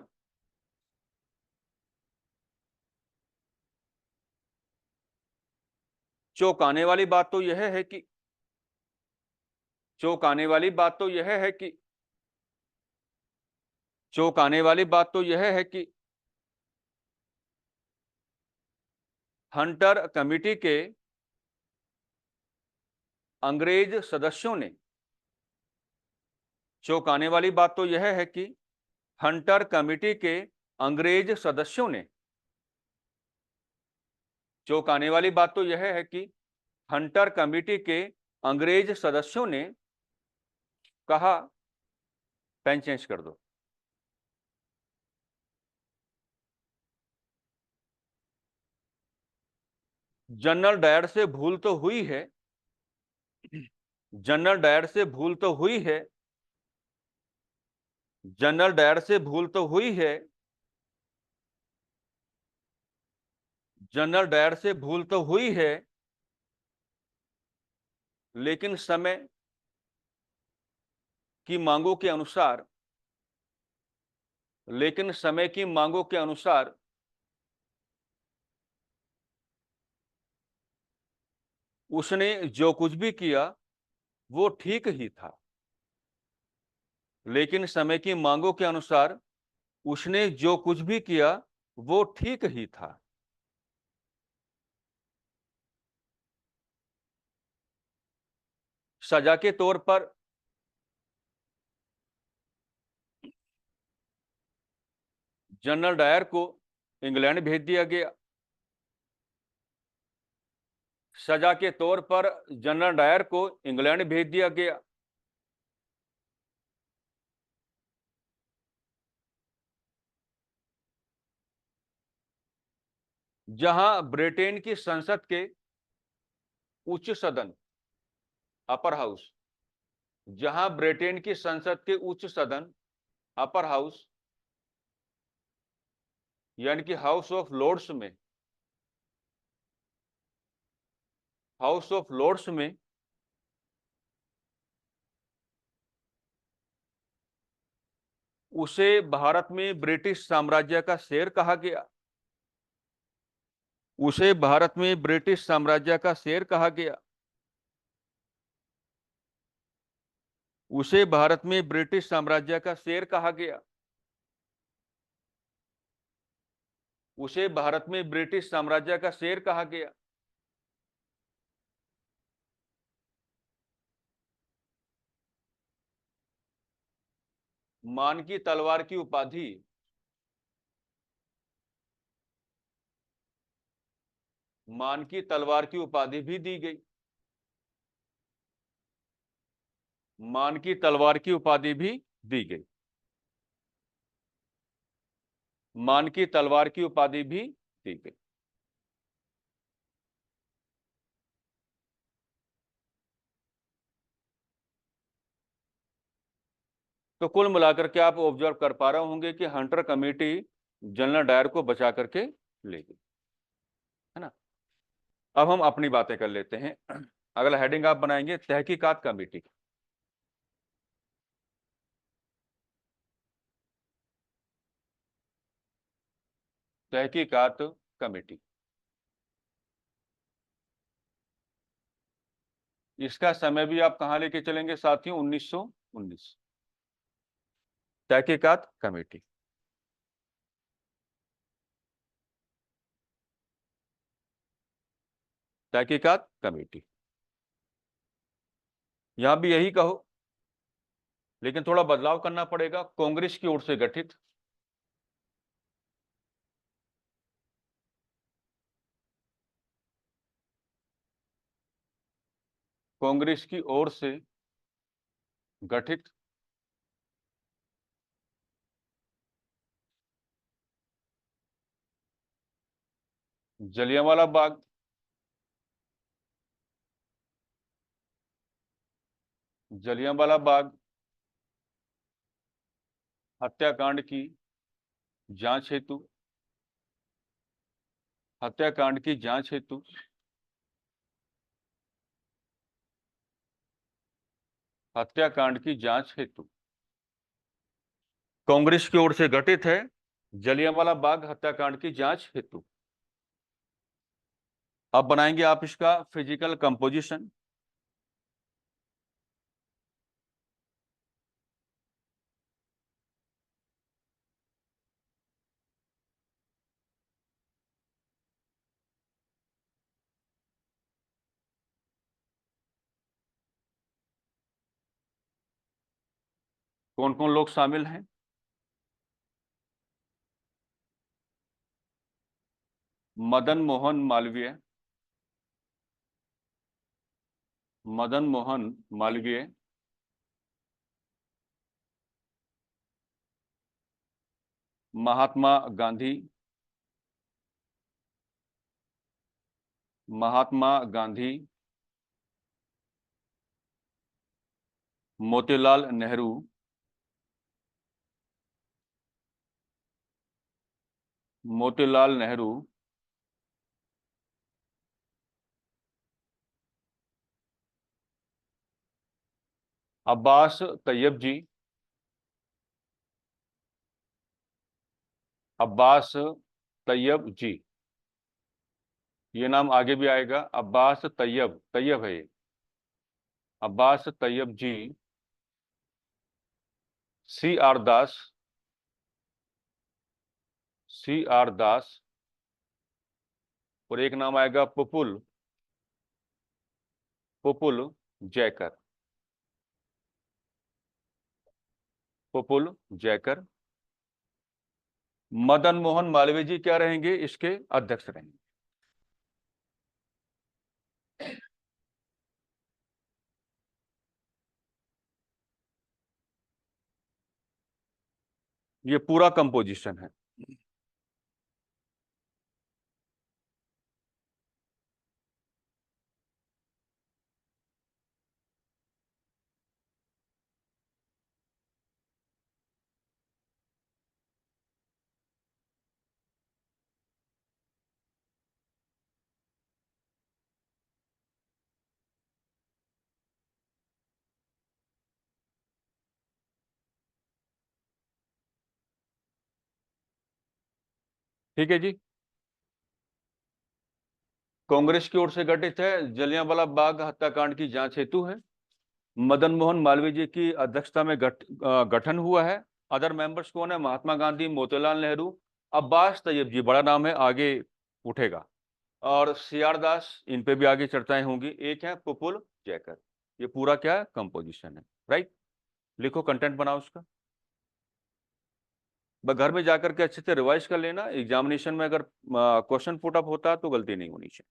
चौंकाने वाली बात तो यह है कि, चौंकाने वाली बात तो यह है कि, चौंकाने वाली बात तो यह है कि हंटर कमेटी के अंग्रेज सदस्यों ने, चौंकाने वाली बात तो यह है कि हंटर कमेटी के अंग्रेज सदस्यों ने, चौंकाने वाली बात तो यह है कि हंटर कमेटी के अंग्रेज सदस्यों ने कहा, पेन चेंज कर दो, जनरल डायर से भूल तो हुई है, जनरल डायर से भूल तो हुई है, जनरल डायर से भूल तो हुई है, जनरल डायर से भूल तो हुई है, लेकिन समय की मांगों के अनुसार, लेकिन समय की मांगों के अनुसार उसने जो कुछ भी किया वो ठीक ही था। लेकिन समय की मांगों के अनुसार उसने जो कुछ भी किया वो ठीक ही था। सजा के तौर पर जनरल डायर को इंग्लैंड भेज दिया गया। सजा के तौर पर जनरल डायर को इंग्लैंड भेज दिया गया। जहां ब्रिटेन की संसद के उच्च सदन, अपर हाउस, जहां ब्रिटेन की संसद के उच्च सदन, अपर हाउस, यानी कि हाउस ऑफ लॉर्ड्स में, हाउस ऑफ लॉर्ड्स में उसे भारत में ब्रिटिश साम्राज्य का शेर कहा गया। उसे भारत में ब्रिटिश साम्राज्य का शेर कहा गया। उसे भारत में ब्रिटिश साम्राज्य का शेर कहा गया। उसे भारत में ब्रिटिश साम्राज्य का शेर कहा गया। मान की तलवार की उपाधि, मान की तलवार की उपाधि भी दी गई। मान की तलवार की उपाधि भी दी गई। मान की तलवार की उपाधि भी दी गई। तो कुल मिलाकर के आप ऑब्जर्व कर पा रहे होंगे कि हंटर कमेटी जनरल डायर को बचा करके ले गई, है ना। अब हम अपनी बातें कर लेते हैं। अगला हेडिंग आप बनाएंगे तहकीकात कमेटी। तहकीकात कमेटी, इसका समय भी आप कहां लेके चलेंगे साथियों? 1919। तहकीकात कमेटी। तहकीकात कमेटी, यहां भी यही कहो, लेकिन थोड़ा बदलाव करना पड़ेगा। कांग्रेस की ओर से गठित, कांग्रेस की ओर से गठित जलियांवाला बाग, जलियांवाला बाग हत्याकांड की जांच हेतु, हत्याकांड की जांच हेतु हत्याकांड की जांच हेतु कांग्रेस की ओर से गठित है जलियांवाला बाग हत्याकांड की जांच हेतु। अब बनाएंगे आप इसका फिजिकल कंपोजिशन। कौन कौन लोग शामिल हैं? मदन मोहन मालवीय, मदन मोहन मालवीय, महात्मा गांधी, महात्मा गांधी, मोतीलाल नेहरू, मोतीलाल नेहरू, अब्बास तैयब जी, अब्बास तैयब जी, ये नाम आगे भी आएगा। अब्बास तैयब, तैयब है ये, अब्बास तैयब जी, C.R. दास, C.R. दास, और एक नाम आएगा पुपुल पुपुल जयकर, पुपुल जयकर। मदन मोहन मालवीय जी क्या रहेंगे? इसके अध्यक्ष रहेंगे। ये पूरा कंपोजिशन है। ठीक है जी। कांग्रेस की ओर से गठित है, जलियांवाला बाग हत्याकांड की जांच हेतु है। मदन मोहन मालवीय जी की अध्यक्षता में गठन हुआ है। अदर मेंबर्स कौन है? महात्मा गांधी, मोतीलाल नेहरू, अब्बास तैयब जी, बड़ा नाम है, आगे उठेगा, और C.R. दास, इन पे भी आगे चर्चाएं होंगी। एक है पुपुल जयकर। ये पूरा क्या है? कंपोजिशन है। राइट, लिखो, कंटेंट बनाओ उसका। बस घर में जाकर के अच्छे से रिवाइज कर लेना, एग्जामिनेशन में अगर क्वेश्चन पुट अप होता तो गलती नहीं होनी चाहिए।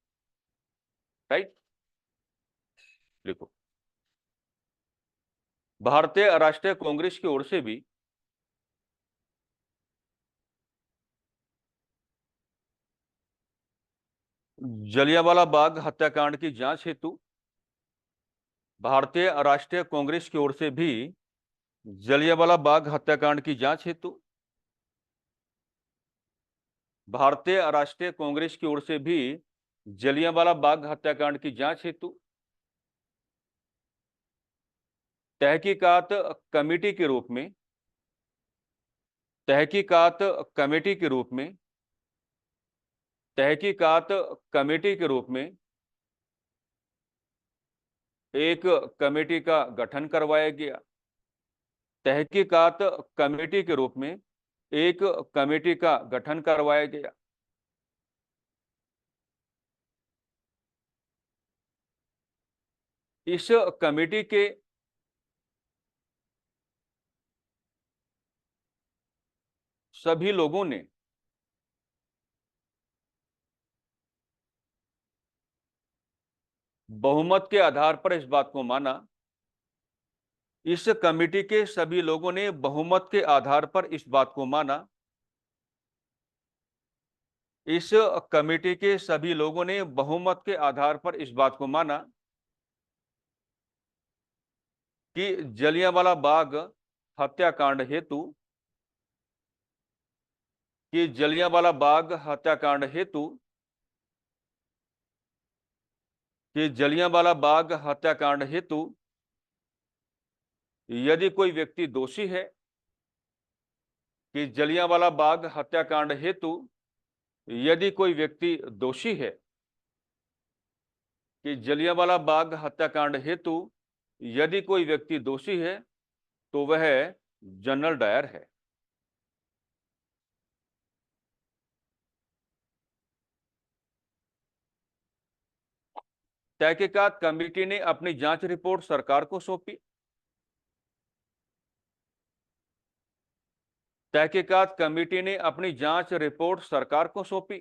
राइट, लिखो। भारतीय राष्ट्रीय कांग्रेस की ओर से भी जलियांवाला बाग हत्याकांड की जांच हेतु, भारतीय राष्ट्रीय कांग्रेस की ओर से भी जलियांवाला बाग हत्याकांड की जांच हेतु, भारतीय राष्ट्रीय कांग्रेस की ओर से भी जलियांवाला बाग हत्याकांड की जांच हेतु तहकीकात कमेटी के रूप में, तहकीकात कमेटी के रूप में, तहकीकात कमेटी के रूप में एक कमेटी का गठन करवाया गया। तहकीकात कमेटी के रूप में एक कमेटी का गठन करवाया गया। इस कमेटी के सभी लोगों ने बहुमत के आधार पर इस बात को माना, इस कमेटी के सभी लोगों ने बहुमत के आधार पर इस बात को माना, इस कमेटी के सभी लोगों ने बहुमत के आधार पर इस बात को माना कि जलियांवाला बाग हत्याकांड हेतु, कि जलियांवाला बाग हत्याकांड हेतु, कि जलियांवाला बाग हत्याकांड हेतु यदि कोई व्यक्ति दोषी है, कि जलियांवाला बाग हत्याकांड हेतु यदि कोई व्यक्ति दोषी है, कि जलियांवाला बाग हत्याकांड हेतु यदि कोई व्यक्ति दोषी है तो वह जनरल डायर है। तहकीकात कमेटी ने अपनी जांच रिपोर्ट सरकार को सौंपी। तहकीकात कमेटी ने अपनी जांच रिपोर्ट सरकार को सौंपी।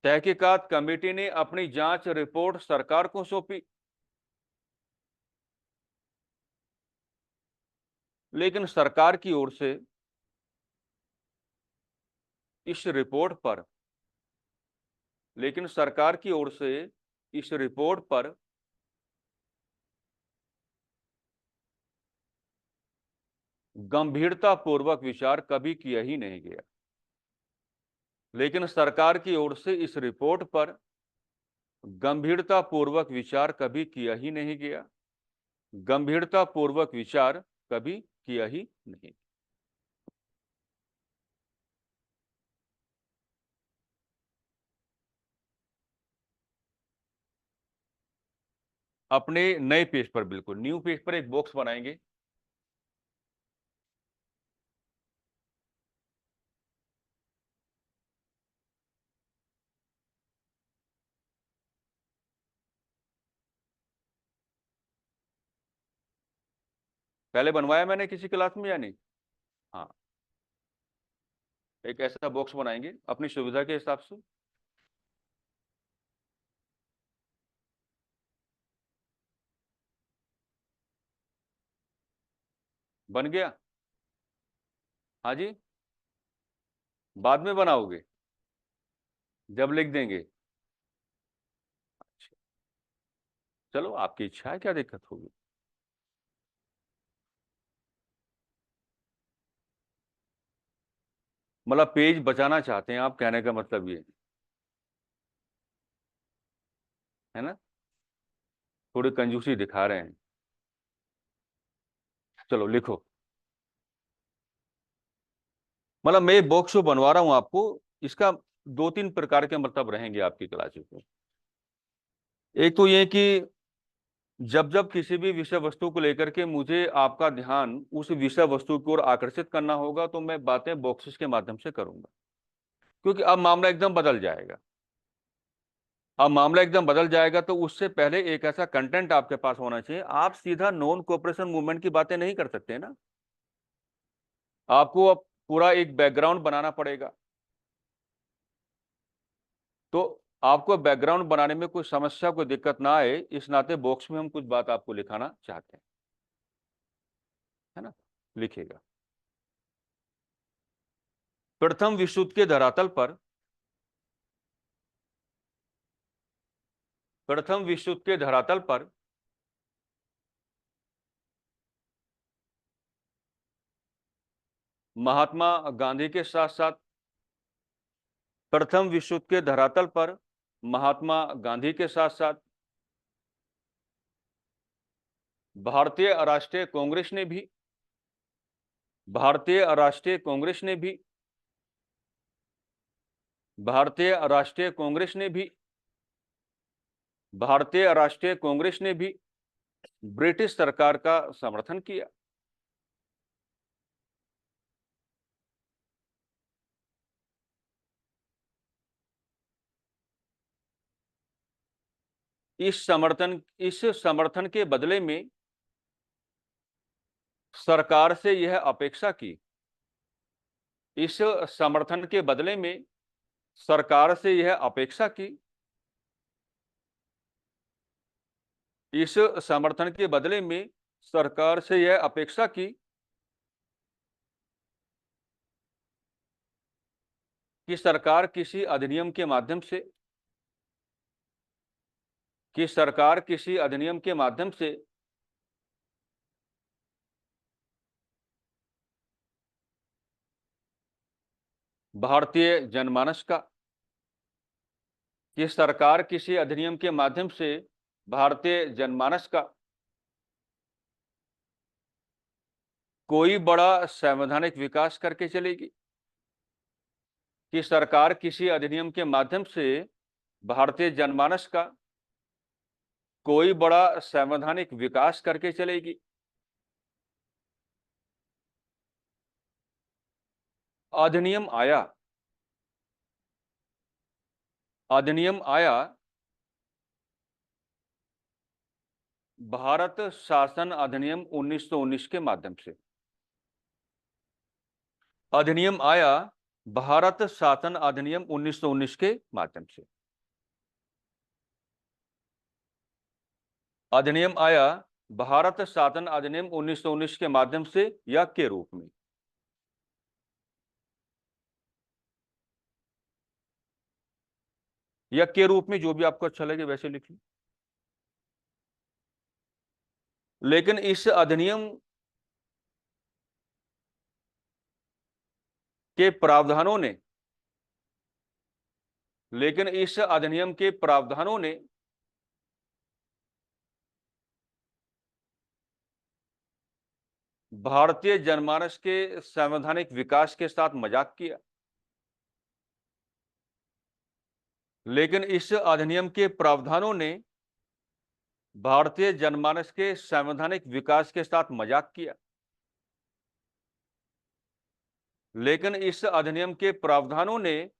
तहकीकात कमेटी ने अपनी जांच रिपोर्ट सरकार को सौंपी। लेकिन सरकार की ओर से इस रिपोर्ट पर लेकिन सरकार की ओर से इस रिपोर्ट पर गंभीरता पूर्वक विचार कभी किया ही नहीं गया। लेकिन सरकार की ओर से इस रिपोर्ट पर गंभीरता पूर्वक विचार कभी किया ही नहीं गया। गंभीरता पूर्वक विचार कभी किया ही नहीं। अपने नए पेज पर, बिल्कुल न्यू पेज पर एक बॉक्स बनाएंगे। पहले बनवाया मैंने किसी क्लास में या नहीं? हाँ, एक ऐसा बॉक्स बनाएंगे अपनी सुविधा के हिसाब से। बन गया? हाँ जी। बाद में बनाओगे? जब लिख देंगे? अच्छा, चलो आपकी इच्छा है, क्या दिक्कत होगी। मतलब पेज बचाना चाहते हैं आप, कहने का मतलब ये है ना? थोड़ी कंजूसी दिखा रहे हैं। चलो लिखो। मतलब मैं बॉक्स जो बनवा रहा हूं आपको, इसका दो तीन प्रकार के मतलब रहेंगे आपकी क्लासेस में। एक तो ये कि जब जब किसी भी विषय वस्तु को लेकर के मुझे आपका ध्यान उस विषय वस्तु की ओर आकर्षित करना होगा, तो मैं बातें बॉक्सेस के माध्यम से करूंगा। क्योंकि अब मामला एकदम बदल जाएगा। अब मामला एकदम बदल जाएगा, तो उससे पहले एक ऐसा कंटेंट आपके पास होना चाहिए। आप सीधा नॉन कोऑपरेशन मूवमेंट की बातें नहीं कर सकते ना। आपको अब पूरा एक बैकग्राउंड बनाना पड़ेगा। तो आपको बैकग्राउंड बनाने में कोई समस्या, कोई दिक्कत ना आए, इस नाते बॉक्स में हम कुछ बात आपको लिखाना चाहते हैं, है ना? लिखिएगा। प्रथम विश्व युद्ध के धरातल पर, प्रथम विश्व युद्ध के धरातल पर महात्मा गांधी के साथ साथ, प्रथम विश्व युद्ध के धरातल पर महात्मा गांधी के साथ साथ भारतीय राष्ट्रीय कांग्रेस ने भी, भारतीय राष्ट्रीय कांग्रेस ने भी, भारतीय राष्ट्रीय कांग्रेस ने भी, भारतीय राष्ट्रीय कांग्रेस ने भी ब्रिटिश सरकार का समर्थन किया। इस समर्थन के बदले में सरकार से यह अपेक्षा की, इस समर्थन के बदले में सरकार से यह अपेक्षा की, इस समर्थन के बदले में सरकार से यह अपेक्षा की कि सरकार किसी अधिनियम के माध्यम से, कि सरकार किसी अधिनियम के माध्यम से भारतीय जनमानस का, कि सरकार किसी अधिनियम के माध्यम से भारतीय जनमानस का कोई बड़ा संवैधानिक विकास करके चलेगी, कि सरकार किसी अधिनियम के माध्यम से भारतीय जनमानस का कोई बड़ा संवैधानिक विकास करके चलेगी। अधिनियम आया, अधिनियम आया भारत शासन अधिनियम 1919 के माध्यम से। अधिनियम आया भारत शासन अधिनियम 1919 के माध्यम से। अधिनियम आया भारत शासन अधिनियम 1919 के माध्यम से या के रूप में। या के रूप में, जो भी आपको अच्छा लगे वैसे लिख लो। लेकिन इस अधिनियम के प्रावधानों ने, लेकिन इस अधिनियम के प्रावधानों ने भारतीय जनमानस के संवैधानिक विकास के साथ मजाक किया। लेकिन इस अधिनियम के प्रावधानों ने भारतीय जनमानस के संवैधानिक विकास के साथ मजाक किया। लेकिन इस अधिनियम के प्रावधानों ने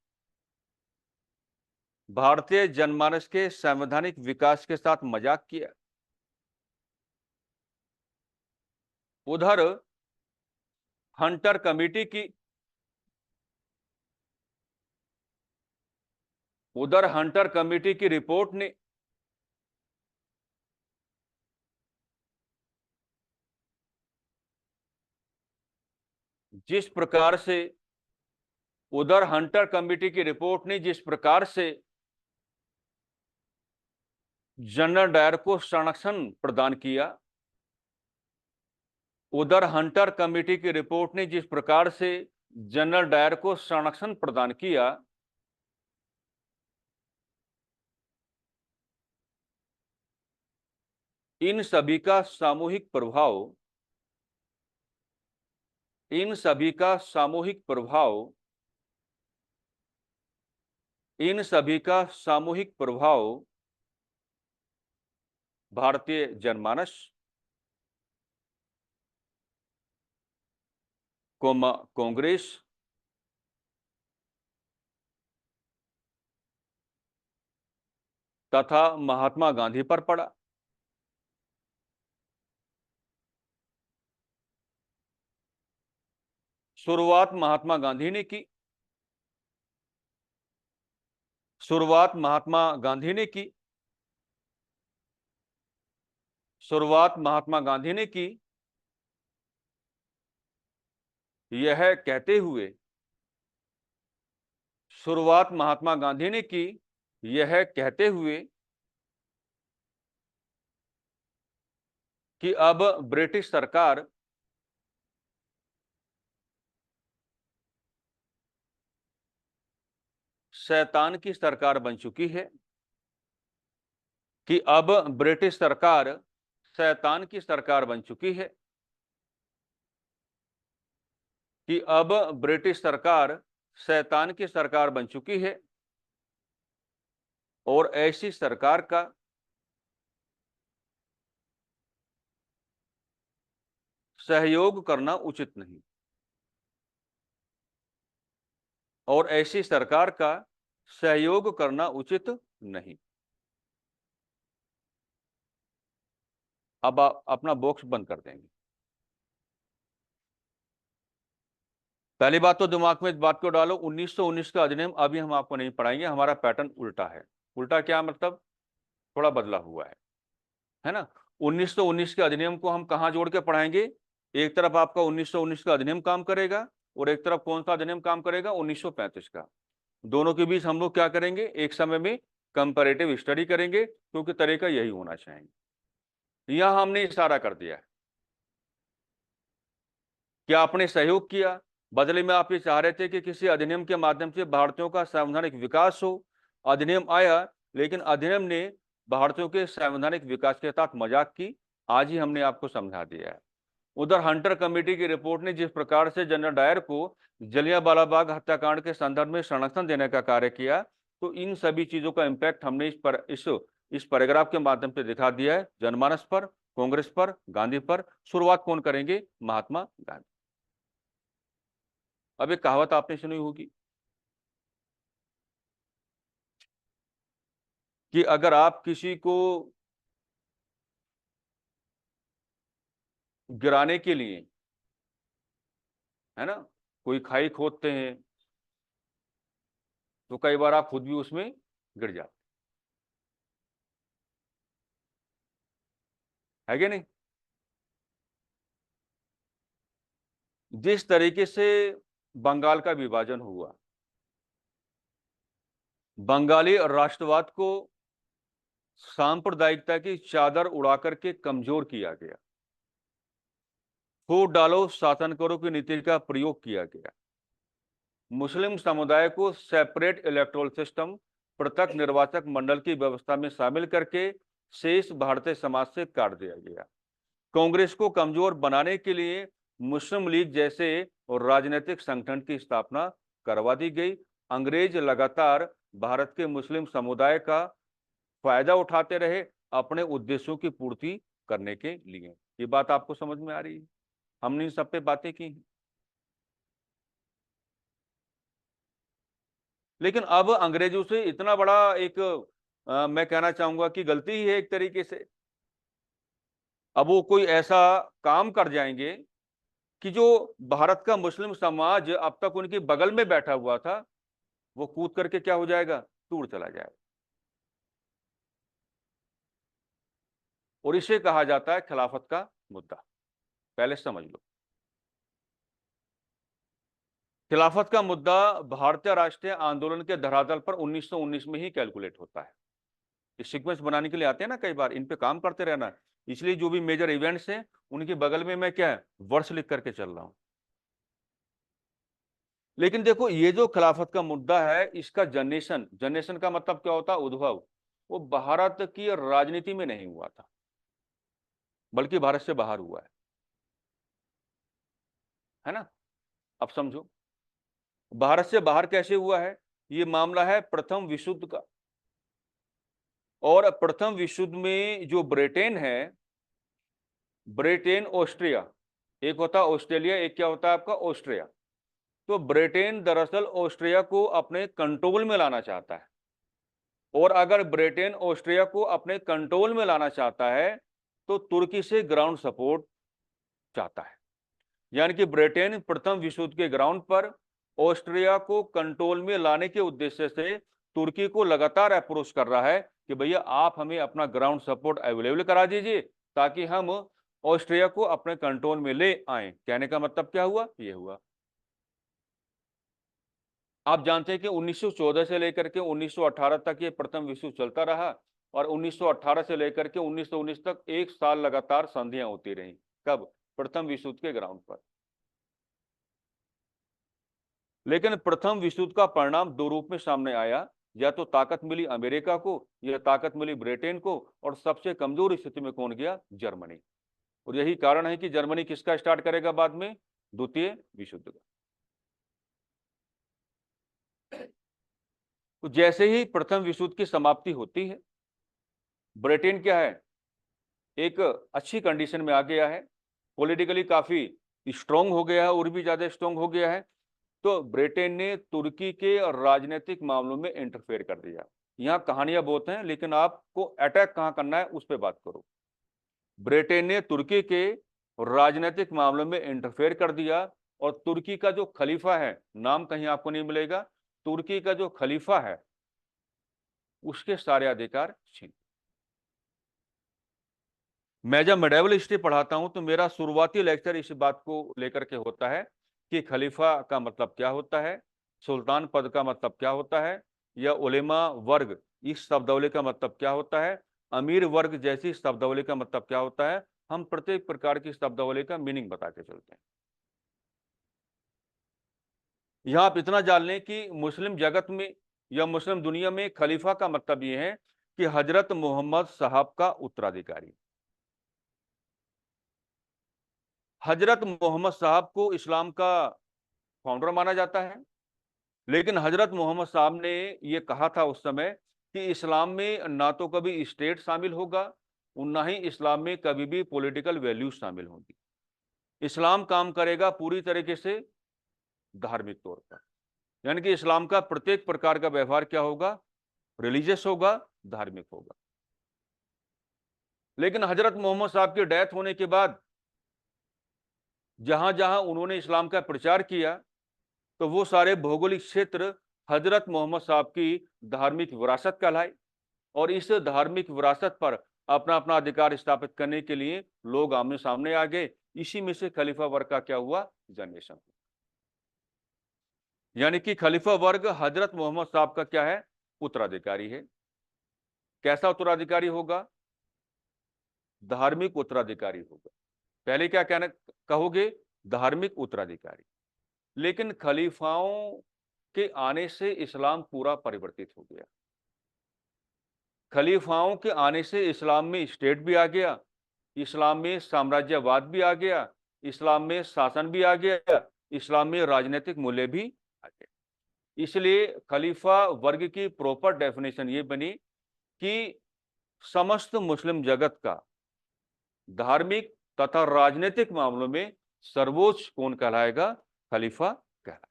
भारतीय जनमानस के संवैधानिक विकास के साथ मजाक किया। उधर हंटर कमेटी की रिपोर्ट ने जिस प्रकार से जनरल डायर को संरक्षण प्रदान किया, उधर हंटर कमेटी की रिपोर्ट ने जिस प्रकार से जनरल डायर को संरक्षण प्रदान किया, इन सभी का सामूहिक प्रभाव भारतीय जनमानस, कांग्रेस तथा महात्मा गांधी पर पड़ा। शुरुआत महात्मा गांधी ने की। शुरुआत महात्मा गांधी ने की यह कहते हुए कि अब ब्रिटिश सरकार शैतान की सरकार बन चुकी है, कि अब ब्रिटिश सरकार शैतान की सरकार बन चुकी है, कि अब ब्रिटिश सरकार शैतान की सरकार बन चुकी है और ऐसी सरकार का सहयोग करना उचित नहीं, और ऐसी सरकार का सहयोग करना उचित नहीं। अब आप अपना बॉक्स बंद कर देंगे। पहली बात तो दिमाग में इस बात को डालो, 1919 का अधिनियम अभी हम आपको नहीं पढ़ाएंगे, हमारा पैटर्न उल्टा है। उल्टा क्या मतलब? थोड़ा बदला हुआ है ना। 1919 के अधिनियम को हम कहां जोड़ के पढ़ाएंगे? एक तरफ आपका 1919 का अधिनियम काम करेगा और एक तरफ कौन सा अधिनियम काम करेगा? 1935 का। दोनों के बीच हम लोग क्या करेंगे? एक समय में कंपैरेटिव स्टडी करेंगे, क्योंकि तरीका यही होना चाहिए। यहां हमने इशारा कर दिया है। क्या आपने सहयोग किया? बदले में आप ये चाह रहे थे कि किसी अधिनियम के माध्यम से भारतीयों का संवैधानिक विकास हो। अधिनियम आया, लेकिन अधिनियम ने भारतीयों के संवैधानिक विकास के साथ मजाक की। आज ही हमने आपको समझा दिया है। उधर हंटर कमेटी की रिपोर्ट ने जिस प्रकार से जनरल डायर को जलियांवाला बाग हत्याकांड के संदर्भ में संरक्षण देने का कार्य किया, तो इन सभी चीजों का इंपैक्ट हमने इस पैराग्राफ के माध्यम से दिखा दिया है। जनमानस पर, कांग्रेस पर, गांधी पर। शुरुआत कौन करेंगे? महात्मा गांधी। अब एक कहावत आपने सुनी होगी कि अगर आप किसी को गिराने के लिए, है ना, कोई खाई खोदते हैं, तो कई बार आप खुद भी उसमें गिर जाते है कि नहीं? जिस तरीके से बंगाल का विभाजन हुआ, बंगाली राष्ट्रवाद को सांप्रदायिकता की चादर उड़ाकर के कमजोर किया गया, फूट डालो शासन करो की नीति का प्रयोग किया गया, मुस्लिम समुदाय को सेपरेट इलेक्टोरल सिस्टम, पृथक निर्वाचक मंडल की व्यवस्था में शामिल करके शेष भारतीय समाज से काट दिया गया, कांग्रेस को कमजोर बनाने के लिए मुस्लिम लीग जैसे और राजनीतिक संगठन की स्थापना करवा दी गई। अंग्रेज लगातार भारत के मुस्लिम समुदाय का फायदा उठाते रहे। अपने उद्देश्यों की पूर्ति करने के लिए। ये बात आपको समझ में आ रही है? हमने इन सब पे बातें की हैं। लेकिन अब अंग्रेजों से इतना बड़ा एक मैं कहना चाहूंगा कि गलती ही है एक तरीके से। अब वो कोई ऐसा काम कर जाएंगे कि जो भारत का मुस्लिम समाज अब तक उनके बगल में बैठा हुआ था, वो कूद करके क्या हो जाएगा, दूर चला जाएगा। और इसे कहा जाता है खिलाफत का मुद्दा। पहले समझ लो, खिलाफत का मुद्दा भारतीय राष्ट्रीय आंदोलन के धरातल पर 1919 में ही कैलकुलेट होता है। ये सीक्वेंस बनाने के लिए आते हैं ना, कई बार इन पे काम करते रहना है। इसलिए जो भी मेजर इवेंट्स हैं उनके बगल में मैं क्या है, वर्ष लिख करके चल रहा हूं। लेकिन देखो, ये जो खिलाफत का मुद्दा है, इसका जनरेशन, जनरेशन का मतलब क्या होता है, उद्भव, वो भारत की राजनीति में नहीं हुआ था, बल्कि भारत से बाहर हुआ है ना। अब समझो भारत से बाहर कैसे हुआ है। ये मामला है प्रथम विश्व युद्ध का। और प्रथम विश्व युद्ध में जो ब्रिटेन है, ब्रिटेन ऑस्ट्रिया, एक होता है ऑस्ट्रेलिया, एक क्या होता है आपका, ऑस्ट्रिया। तो ब्रिटेन दरअसल ऑस्ट्रिया को अपने कंट्रोल में लाना चाहता है। और अगर ब्रिटेन ऑस्ट्रिया को अपने कंट्रोल में लाना चाहता है तो तुर्की से ग्राउंड सपोर्ट चाहता है। यानी कि ब्रिटेन प्रथम विश्व युद्ध के ग्राउंड पर ऑस्ट्रिया को कंट्रोल में लाने के उद्देश्य से तुर्की को लगातार अप्रोच कर रहा है कि भैया आप हमें अपना ग्राउंड सपोर्ट अवेलेबल करा दीजिए ताकि हम ऑस्ट्रिया को अपने कंट्रोल में ले आए। कहने का मतलब क्या हुआ, ये हुआ। आप जानते हैं कि 1914 से लेकर के 1918 तक ये प्रथम विश्व युद्ध चलता रहा। और 1918 से लेकर के 1919 तक 1 साल लगातार संधियां होती रही। कब, प्रथम विश्व युद्ध के ग्राउंड पर। लेकिन प्रथम विश्व युद्ध का परिणाम दो रूप में सामने आया। या तो ताकत मिली अमेरिका को, या ताकत मिली ब्रिटेन को, और सबसे कमजोर स्थिति में कौन गया, जर्मनी। और यही कारण है कि जर्मनी किसका स्टार्ट करेगा बाद में, द्वितीय विश्व युद्ध का। तो जैसे ही प्रथम विश्व युद्ध की समाप्ति होती है, ब्रिटेन क्या है, एक अच्छी कंडीशन में आ गया है, पॉलिटिकली काफी स्ट्रांग हो गया है, और भी ज्यादा स्ट्रांग हो गया है। तो ब्रिटेन ने तुर्की के राजनीतिक मामलों में इंटरफेयर कर दिया। यहाँ कहानियां बहुत हैं, लेकिन आपको अटैक कहां करना है उस पर बात करो। ब्रिटेन ने तुर्की के राजनीतिक मामलों में इंटरफेयर कर दिया। और तुर्की का जो खलीफा है, नाम कहीं आपको नहीं मिलेगा, तुर्की का जो खलीफा है उसके सारे अधिकार छीन। मैं जब मेडिवल हिस्ट्री पढ़ाता हूं तो मेरा शुरुआती लेक्चर इस बात को लेकर के होता है कि खलीफा का मतलब क्या होता है, सुल्तान पद का मतलब क्या होता है, या उलेमा वर्ग इस शब्दावली का मतलब क्या होता है, अमीर वर्ग जैसी शब्दावली का मतलब क्या होता है। हम प्रत्येक प्रकार की शब्दावली का मीनिंग बता के चलते हैं। यहां आप इतना जान लें कि मुस्लिम जगत में या मुस्लिम दुनिया में खलीफा का मतलब यह है कि हजरत मोहम्मद साहब का उत्तराधिकारी। हजरत मोहम्मद साहब को इस्लाम का फाउंडर माना जाता है। लेकिन हजरत मोहम्मद साहब ने यह कहा था उस समय कि इस्लाम में ना तो कभी स्टेट शामिल होगा और ना ही इस्लाम में कभी भी पॉलिटिकल वैल्यूज शामिल होंगी। इस्लाम काम करेगा पूरी तरीके से धार्मिक तौर पर। यानी कि इस्लाम का प्रत्येक प्रकार का व्यवहार क्या होगा, रिलीजियस होगा, धार्मिक होगा। लेकिन हजरत मोहम्मद साहब की डेथ होने के बाद जहां जहां उन्होंने इस्लाम का प्रचार किया, तो वो सारे भौगोलिक क्षेत्र हजरत मोहम्मद साहब की धार्मिक विरासत कहलाए। और इस धार्मिक विरासत पर अपना अपना अधिकार स्थापित करने के लिए लोग आमने सामने आ गए। इसी में से खलीफा वर्ग का क्या हुआ, जनरेशन। यानी कि खलीफा वर्ग हजरत मोहम्मद साहब का क्या है, उत्तराधिकारी है। कैसा उत्तराधिकारी होगा, धार्मिक उत्तराधिकारी होगा। पहले क्या कहना कहोगे, धार्मिक उत्तराधिकारी। लेकिन खलीफाओं के आने से इस्लाम पूरा परिवर्तित हो गया। खलीफाओं के आने से इस्लाम में स्टेट भी आ गया, इस्लाम में साम्राज्यवाद भी आ गया, इस्लाम में शासन भी आ गया, इस्लाम में राजनीतिक मूल्य भी आ गया। इसलिए खलीफा वर्ग की प्रॉपर डेफिनेशन ये बनी कि समस्त मुस्लिम जगत का धार्मिक तथा राजनीतिक मामलों में सर्वोच्च कौन कहलाएगा? खलीफा कहलाएगा।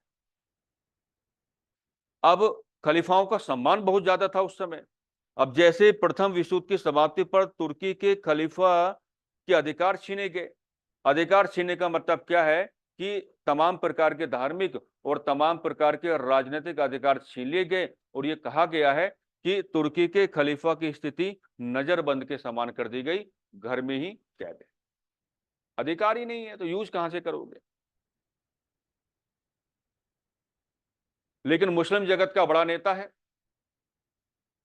अब खलीफाओं का सम्मान बहुत ज्यादा था उस समय। अब जैसे प्रथम विश्व युद्ध की समाप्ति पर तुर्की के खलीफा के अधिकार छीने गए। अधिकार छीनने का मतलब क्या है कि तमाम प्रकार के धार्मिक और तमाम प्रकार के राजनीतिक अधिकार छीन लिए गए, और ये कहा गया है कि तुर्की के खलीफा की स्थिति नजरबंद के समान कर दी गई, घर में ही कैद है। अधिकार ही नहीं है तो यूज कहां से करोगे? लेकिन मुस्लिम जगत का बड़ा नेता है।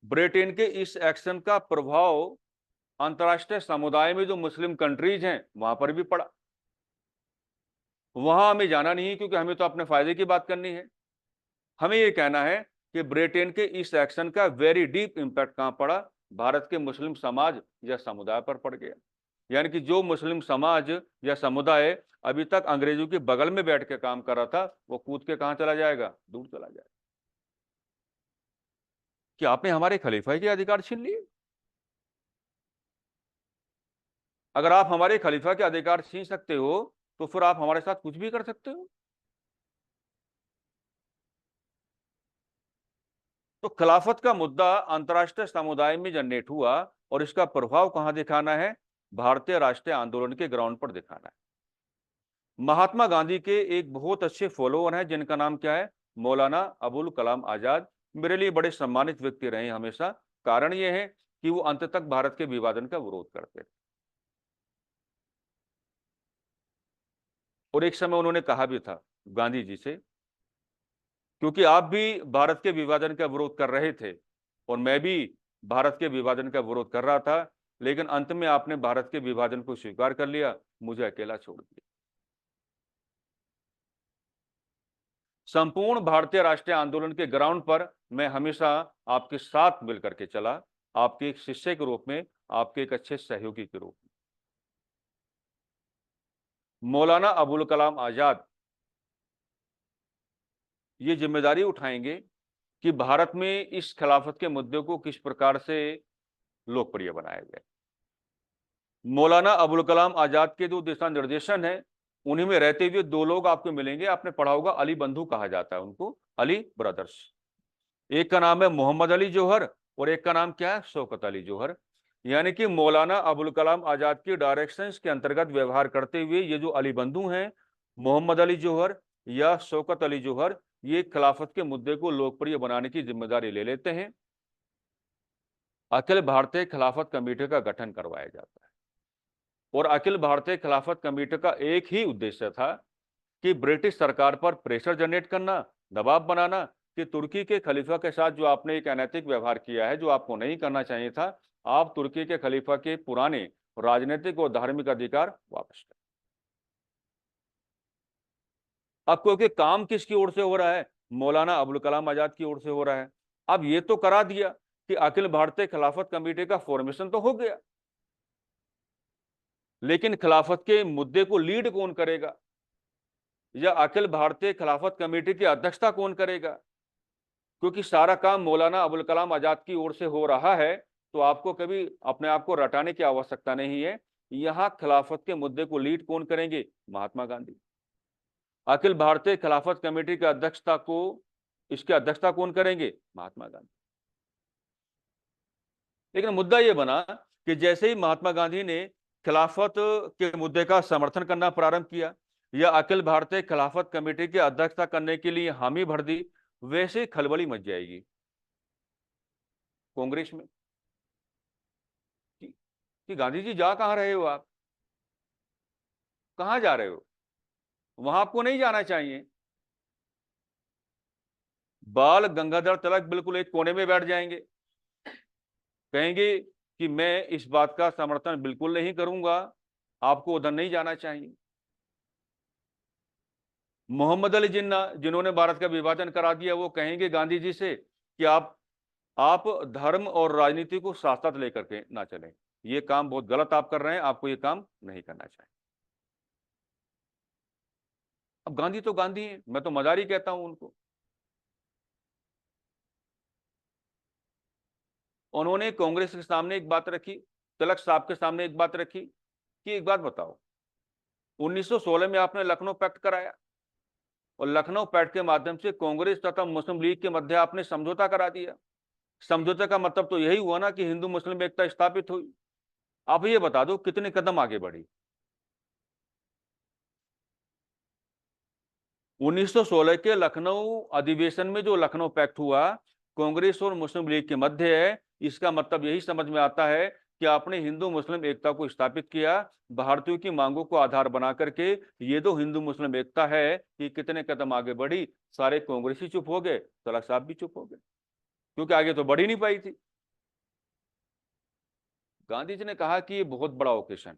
ब्रिटेन के इस एक्शन का प्रभाव अंतर्राष्ट्रीय समुदाय में जो मुस्लिम कंट्रीज हैं वहां पर भी पड़ा। वहां हमें जाना नहीं है, क्योंकि हमें तो अपने फायदे की बात करनी है। हमें यह कहना है कि ब्रिटेन के इस एक्शन का वेरी डीप इंपैक्ट कहां पड़ा? भारत के मुस्लिम समाज या समुदाय पर पड़ गया। यानी कि जो मुस्लिम समाज या समुदाय अभी तक अंग्रेजों के बगल में बैठ के काम कर रहा था, वो कूद के कहां चला जाएगा? दूर चला जाएगा। कि आपने हमारे खलीफा के अधिकार छीन लिए। अगर आप हमारे खलीफा के अधिकार छीन सकते हो तो फिर आप हमारे साथ कुछ भी कर सकते हो। तो खिलाफत का मुद्दा अंतर्राष्ट्रीय समुदाय में जनरेट हुआ, और इसका प्रभाव कहां दिखाना है? भारतीय राष्ट्रीय आंदोलन के ग्राउंड पर दिखाना है। महात्मा गांधी के एक बहुत अच्छे फॉलोअर हैं जिनका नाम क्या है? मौलाना अबुल कलाम आजाद। मेरे लिए बड़े सम्मानित व्यक्ति रहे हमेशा। कारण यह है कि वो अंत तक भारत के विभाजन का विरोध करते थे, और एक समय उन्होंने कहा भी था गांधी जी से, क्योंकि आप भी भारत के विभाजन का विरोध कर रहे थे और मैं भी भारत के विभाजन का विरोध कर रहा था, लेकिन अंत में आपने भारत के विभाजन को स्वीकार कर लिया, मुझे अकेला छोड़ दिया। संपूर्ण भारतीय राष्ट्रीय आंदोलन के ग्राउंड पर मैं हमेशा आपके साथ मिलकर के चला, आपके एक शिष्य के रूप में, आपके एक अच्छे सहयोगी के रूप में। मौलाना अबुल कलाम आजाद ये जिम्मेदारी उठाएंगे कि भारत में इस खिलाफत के मुद्दे को किस प्रकार से लोकप्रिय बनाया जाए। मौलाना अबुल कलाम आजाद के जो दिशा निर्देशन है, उन्हीं में रहते हुए दो लोग आपको मिलेंगे। आपने पढ़ा होगा, अली बंधु कहा जाता है उनको, अली ब्रदर्स। एक का नाम है मोहम्मद अली जौहर और एक का नाम क्या है? शौकत अली जौहर। यानी कि मौलाना अबुल कलाम आजाद की डायरेक्शंस के अंतर्गत व्यवहार करते हुए ये जो अली बंधु हैं, मोहम्मद अली जौहर या शौकत अली जौहर, ये खिलाफत के मुद्दे को लोकप्रिय बनाने की जिम्मेदारी ले लेते हैं। अखिल भारतीय खिलाफत कमेटी का गठन करवाया जाता है, और अखिल भारतीय खिलाफत कमेटी का एक ही उद्देश्य था कि ब्रिटिश सरकार पर प्रेशर जनरेट करना, दबाव बनाना कि तुर्की के खलीफा के साथ जो आपने एक अनैतिक व्यवहार किया है, जो आपको नहीं करना चाहिए था, आप तुर्की के खलीफा के पुराने राजनीतिक और धार्मिक अधिकार वापस करें। अब क्योंकि काम किसकी ओर से हो रहा है? मौलाना अबुल कलाम आजाद की ओर से हो रहा है। अब ये तो करा दिया कि अखिल भारतीय खिलाफत कमेटी का फॉर्मेशन तो हो गया, लेकिन खिलाफत के मुद्दे को लीड कौन करेगा, या अखिल भारतीय खिलाफत कमेटी की अध्यक्षता कौन करेगा? क्योंकि सारा काम मौलाना अबुल कलाम आजाद की ओर से हो रहा है, तो आपको कभी अपने आप को रटाने की आवश्यकता नहीं है। यहां खिलाफत के मुद्दे को लीड कौन करेंगे? महात्मा गांधी। अखिल भारतीय खिलाफत कमेटी की अध्यक्षता को, इसकी अध्यक्षता कौन करेंगे? महात्मा गांधी। लेकिन मुद्दा यह बना कि जैसे ही महात्मा गांधी ने खिलाफत के मुद्दे का समर्थन करना प्रारंभ किया, या अखिल भारतीय खिलाफत कमेटी की अध्यक्षता करने के लिए हामी भर दी, वैसे ही खलबली मच जाएगी कांग्रेस में कि गांधी जी जा कहां रहे हो, आप कहां जा रहे हो? वहां आपको नहीं जाना चाहिए। बाल गंगाधर तिलक बिल्कुल एक कोने में बैठ जाएंगे, कहेंगे कि मैं इस बात का समर्थन बिल्कुल नहीं करूंगा, आपको उधर नहीं जाना चाहिए। मोहम्मद अली जिन्ना, जिन्होंने भारत का विभाजन करा दिया, वो कहेंगे गांधी जी से कि आप धर्म और राजनीति को साथ साथ लेकर के ना चलें, ये काम बहुत गलत आप कर रहे हैं, आपको ये काम नहीं करना चाहिए। अब गांधी तो गांधी हैं, मैं तो मजारी कहता हूं उनको। उन्होंने कांग्रेस के सामने एक बात रखी, तिलक साहब के सामने एक बात रखी कि एक बात बताओ, 1916 में आपने लखनऊ पैक्ट कराया और लखनऊ पैक्ट के माध्यम से कांग्रेस तथा मुस्लिम लीग के मध्य आपने समझौता करा दिया। समझौते का मतलब तो यही हुआ ना कि हिंदू मुस्लिम एकता स्थापित हुई। आप ये बता दो कितने कदम आगे बढ़ी। 1916 के लखनऊ अधिवेशन में जो लखनऊ पैक्ट हुआ कांग्रेस और मुस्लिम लीग के मध्य है, इसका मतलब यही समझ में आता है कि आपने हिंदू मुस्लिम एकता को स्थापित किया, भारतीयों की मांगों को आधार बना करके। ये तो हिंदू मुस्लिम एकता है कि कितने कदम आगे बढ़ी, सारे कांग्रेसी चुप हो गए, तलक साहब भी चुप हो गए, क्योंकि आगे तो बढ़ ही नहीं पाई थी। गांधी जी ने कहा कि ये बहुत बड़ा ओकेशन है,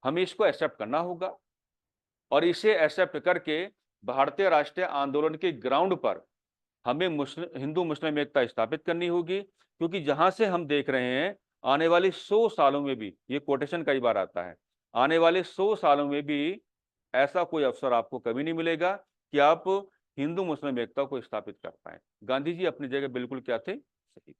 हमें इसको एक्सेप्ट करना होगा और इसे एक्सेप्ट करके भारतीय राष्ट्रीय आंदोलन के ग्राउंड पर हमें मुस्लिम हिंदू मुस्लिम एकता स्थापित करनी होगी। क्योंकि जहां से हम देख रहे हैं आने वाले 100 सालों में भी, ये कोटेशन कई बार आता है, आने वाले 100 सालों में भी ऐसा कोई अवसर आपको कभी नहीं मिलेगा कि आप हिंदू मुस्लिम एकता को स्थापित कर पाए। गांधी जी अपनी जगह बिल्कुल क्या थे, सही थे।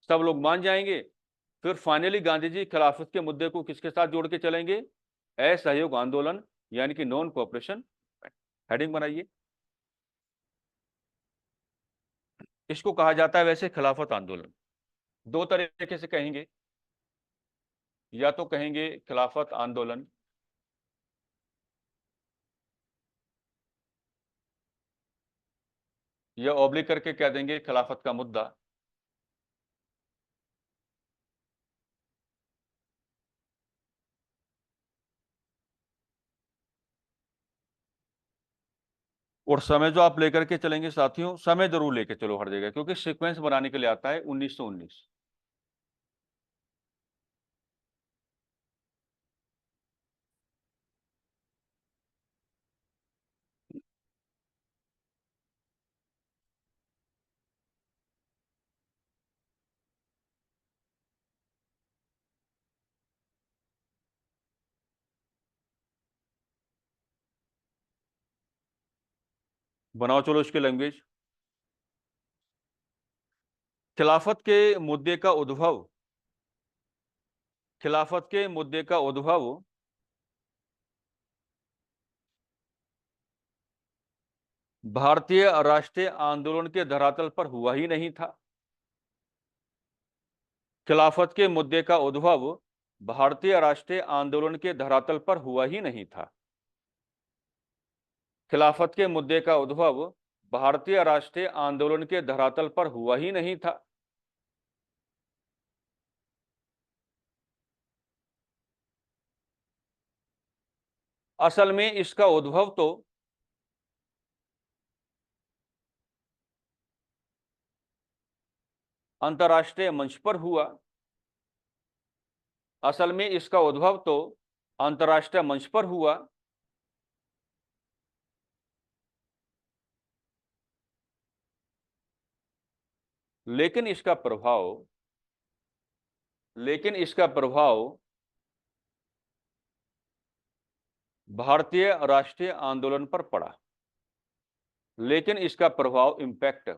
सब लोग मान जाएंगे, फिर फाइनली गांधी जी खिलाफत के मुद्दे को किसके साथ जोड़ के चलेंगे, असहयोग आंदोलन यानी कि नॉन कोऑपरेशन। हेडिंग बनाइए। इसको कहा जाता है वैसे खिलाफत आंदोलन, दो तरीके से कहेंगे, या तो कहेंगे खिलाफत आंदोलन या ऑब्लिक करके कह देंगे खिलाफत का मुद्दा। और समय जो आप लेकर के चलेंगे साथियों, समय जरूर लेके चलो हर जगह, क्योंकि सीक्वेंस बनाने के लिए आता है 1919। बनाओ चलो इसकी लैंग्वेज। खिलाफत के मुद्दे का उद्भव, खिलाफत के मुद्दे का उद्भव भारतीय राष्ट्रीय आंदोलन के धरातल पर हुआ ही नहीं था। खिलाफत के मुद्दे का उद्भव भारतीय राष्ट्रीय आंदोलन के धरातल पर हुआ ही नहीं था। खिलाफत के मुद्दे का उद्भव भारतीय राष्ट्रीय आंदोलन के धरातल पर हुआ ही नहीं था। असल में इसका उद्भव तो अंतर्राष्ट्रीय मंच पर हुआ। असल में इसका उद्भव तो अंतर्राष्ट्रीय मंच पर हुआ। लेकिन इसका प्रभाव लेकिन इसका प्रभाव भारतीय राष्ट्रीय आंदोलन पर पड़ा। लेकिन इसका प्रभाव इम्पैक्ट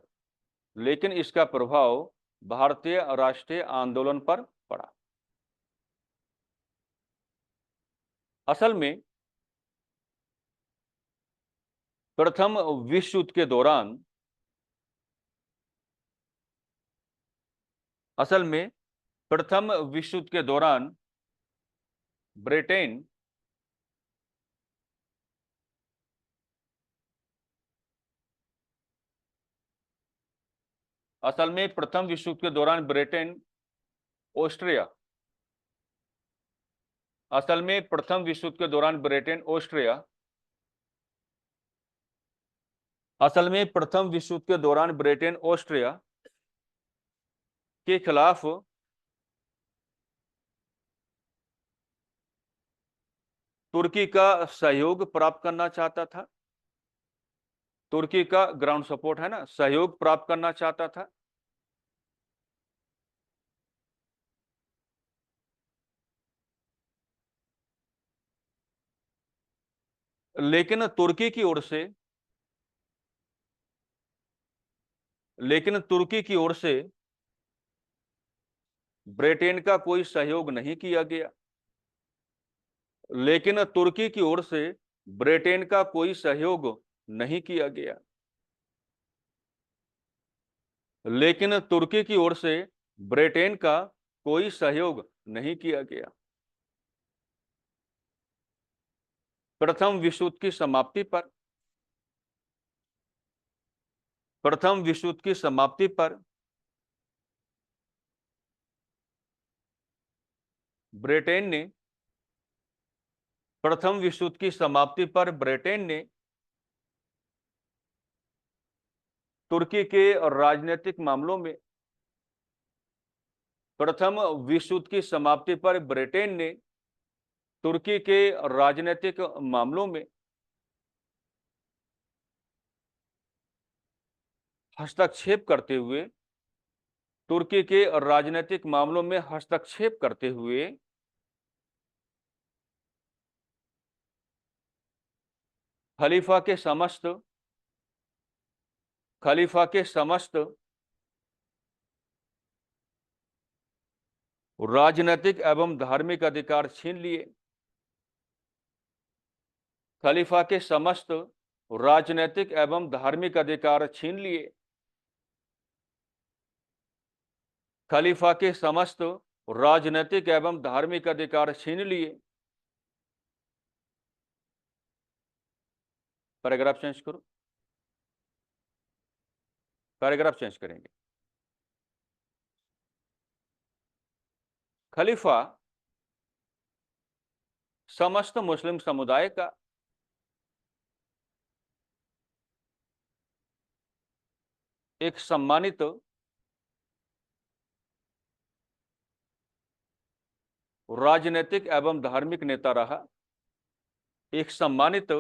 लेकिन इसका प्रभाव भारतीय राष्ट्रीय आंदोलन पर पड़ा। असल में प्रथम विश्व युद्ध के दौरान असल में प्रथम विश्व युद्ध के दौरान ब्रिटेन असल में प्रथम विश्व युद्ध के दौरान ब्रिटेन ऑस्ट्रिया असल में प्रथम विश्व युद्ध के दौरान ब्रिटेन ऑस्ट्रिया असल में प्रथम विश्व युद्ध के दौरान ब्रिटेन ऑस्ट्रिया के खिलाफ तुर्की का सहयोग प्राप्त करना चाहता था। तुर्की का ग्राउंड सपोर्ट है ना, सहयोग प्राप्त करना चाहता था। लेकिन तुर्की की ओर से लेकिन तुर्की की ओर से ब्रिटेन का कोई सहयोग नहीं किया गया। लेकिन तुर्की की ओर से ब्रिटेन का कोई सहयोग नहीं किया गया। लेकिन तुर्की की ओर से ब्रिटेन का कोई सहयोग नहीं किया गया। प्रथम विश्व युद्ध की समाप्ति पर प्रथम विश्व युद्ध की समाप्ति पर ब्रिटेन ने प्रथम विश्व युद्ध की समाप्ति पर ब्रिटेन ने तुर्की के राजनीतिक मामलों में प्रथम विश्व युद्ध की समाप्ति पर ब्रिटेन ने तुर्की के राजनीतिक मामलों में हस्तक्षेप करते हुए तुर्की के राजनीतिक मामलों में हस्तक्षेप करते हुए खलीफा के समस्त राजनीतिक एवं धार्मिक अधिकार छीन लिए। खलीफा के समस्त राजनीतिक एवं धार्मिक अधिकार छीन लिए। खलीफा के समस्त राजनीतिक एवं धार्मिक अधिकार छीन लिए। पैराग्राफ चेंज करो, पैराग्राफ चेंज करेंगे। खलीफा समस्त मुस्लिम समुदाय का एक सम्मानित राजनीतिक एवं धार्मिक नेता रहा। एक सम्मानित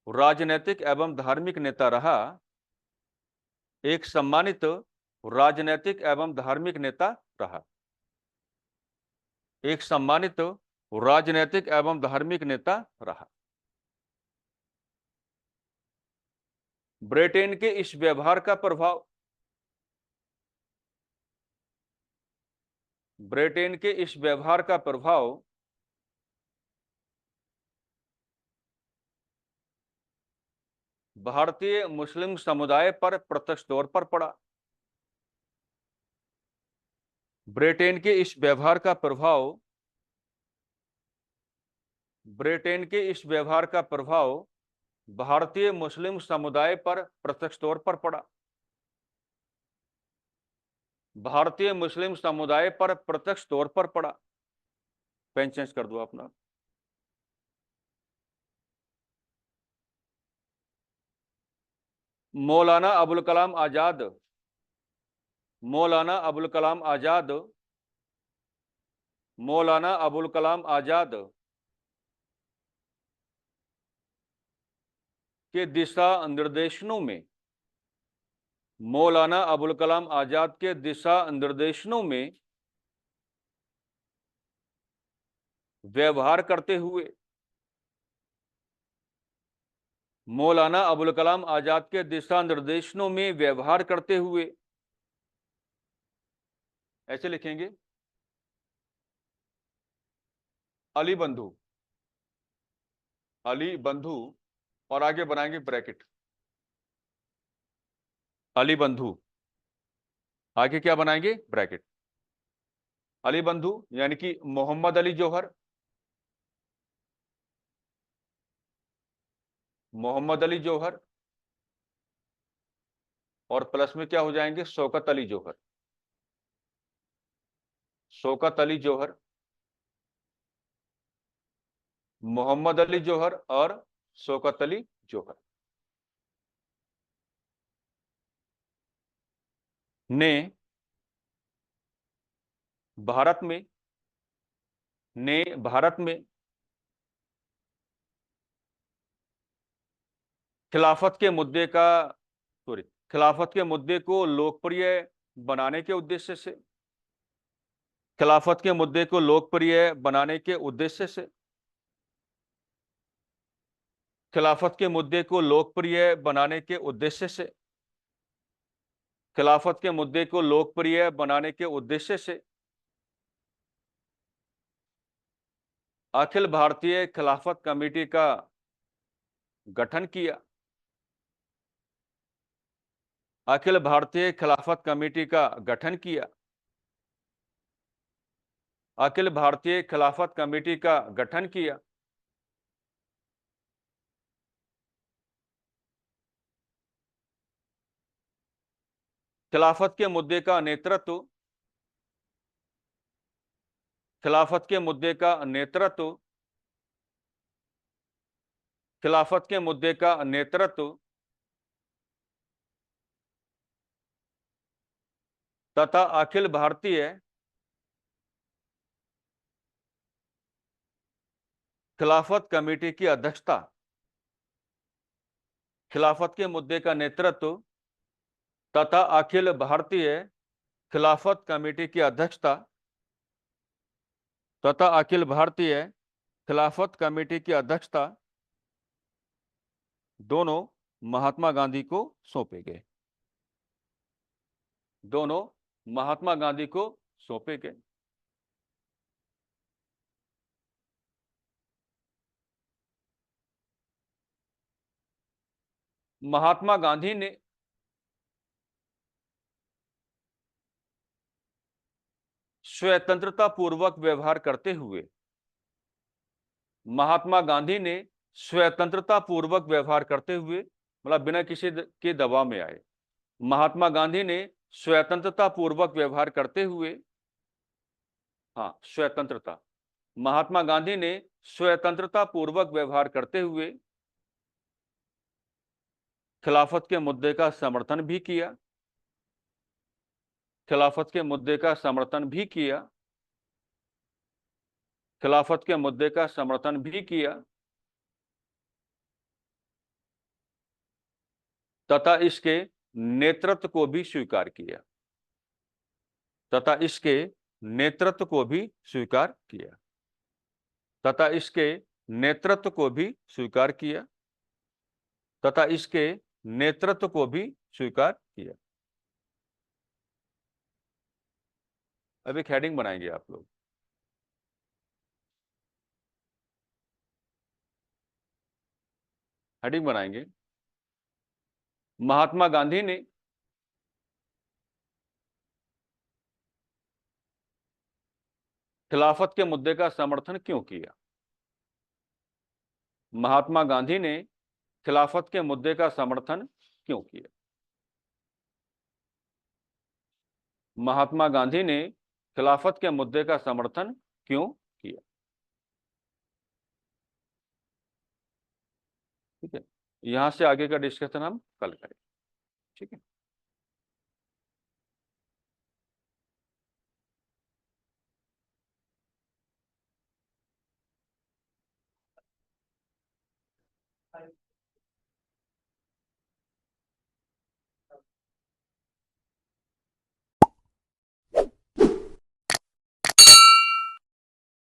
राजनीतिक एवं धार्मिक नेता रहा। एक सम्मानित राजनीतिक एवं धार्मिक नेता रहा। एक सम्मानित राजनीतिक एवं धार्मिक नेता रहा। ब्रिटेन के इस व्यवहार का प्रभाव ब्रिटेन के इस व्यवहार का प्रभाव भारतीय मुस्लिम समुदाय पर प्रत्यक्ष तौर पर पड़ा। ब्रिटेन के इस व्यवहार का प्रभाव ब्रिटेन के इस व्यवहार का प्रभाव भारतीय मुस्लिम समुदाय पर प्रत्यक्ष तौर पर पड़ा। भारतीय मुस्लिम समुदाय पर प्रत्यक्ष तौर पर पड़ा। पेन चेंज कर दो अपना। मौलाना अबुल कलाम आजाद मौलाना अबुल कलाम आजाद मौलाना अबुल कलाम आजाद के दिशा निर्देशनों में मौलाना अबुल कलाम आजाद के दिशा निर्देशनों में व्यवहार करते हुए मौलाना अबुल कलाम आजाद के दिशा निर्देशनों में व्यवहार करते हुए ऐसे लिखेंगे अली बंधु और आगे बनाएंगे ब्रैकेट अली बंधु, आगे क्या बनाएंगे ब्रैकेट। अली बंधु यानी कि मोहम्मद अली जौहर, मोहम्मद अली जौहर और प्लस में क्या हो जाएंगे शौकत अली जौहर, शौकत अली जौहर, मोहम्मद अली जौहर और शौकत अली जौहर ने भारत में खिलाफत के मुद्दे को लोकप्रिय बनाने के उद्देश्य से खिलाफत के मुद्दे को लोकप्रिय बनाने के उद्देश्य से खिलाफत के मुद्दे को लोकप्रिय बनाने के उद्देश्य से खिलाफत के मुद्दे को लोकप्रिय बनाने के उद्देश्य से अखिल भारतीय खिलाफत कमेटी का गठन किया। अखिल भारतीय खिलाफत कमेटी का गठन किया। अखिल भारतीय खिलाफत कमेटी का गठन किया। खिलाफत के मुद्दे का नेतृत्व खिलाफत के मुद्दे का नेतृत्व खिलाफत के मुद्दे का नेतृत्व तथा अखिल भारतीय खिलाफत कमेटी की अध्यक्षता खिलाफत के मुद्दे का नेतृत्व तथा अखिल भारतीय खिलाफत कमेटी की अध्यक्षता तथा अखिल भारतीय खिलाफत कमेटी की अध्यक्षता दोनों महात्मा गांधी को सौंपे गए। दोनों महात्मा गांधी को सौंपे गए। महात्मा गांधी ने स्वतंत्रता पूर्वक व्यवहार करते हुए महात्मा गांधी ने स्वतंत्रता पूर्वक व्यवहार करते हुए मतलब बिना किसी के दबाव में आए। महात्मा गांधी ने स्वतंत्रता पूर्वक व्यवहार करते हुए स्वतंत्रता महात्मा गांधी ने स्वतंत्रता पूर्वक व्यवहार करते हुए खिलाफत के मुद्दे का समर्थन भी किया। खिलाफत के मुद्दे का समर्थन भी किया। खिलाफत के मुद्दे का समर्थन भी किया तथा इसके नेतृत्व को भी स्वीकार किया तथा इसके नेतृत्व को भी स्वीकार किया तथा इसके नेतृत्व को भी स्वीकार किया तथा इसके नेतृत्व को भी स्वीकार किया। अब एक हेडिंग बनाएंगे आप लोग। हेडिंग बनाएंगे, महात्मा गांधी ने खिलाफत के मुद्दे का समर्थन क्यों किया। महात्मा गांधी ने खिलाफत के मुद्दे का समर्थन क्यों किया। महात्मा गांधी ने खिलाफत के मुद्दे का समर्थन क्यों किया। ठीक है, यहां से आगे का डिस्कशन हम कल करें। ठीक है।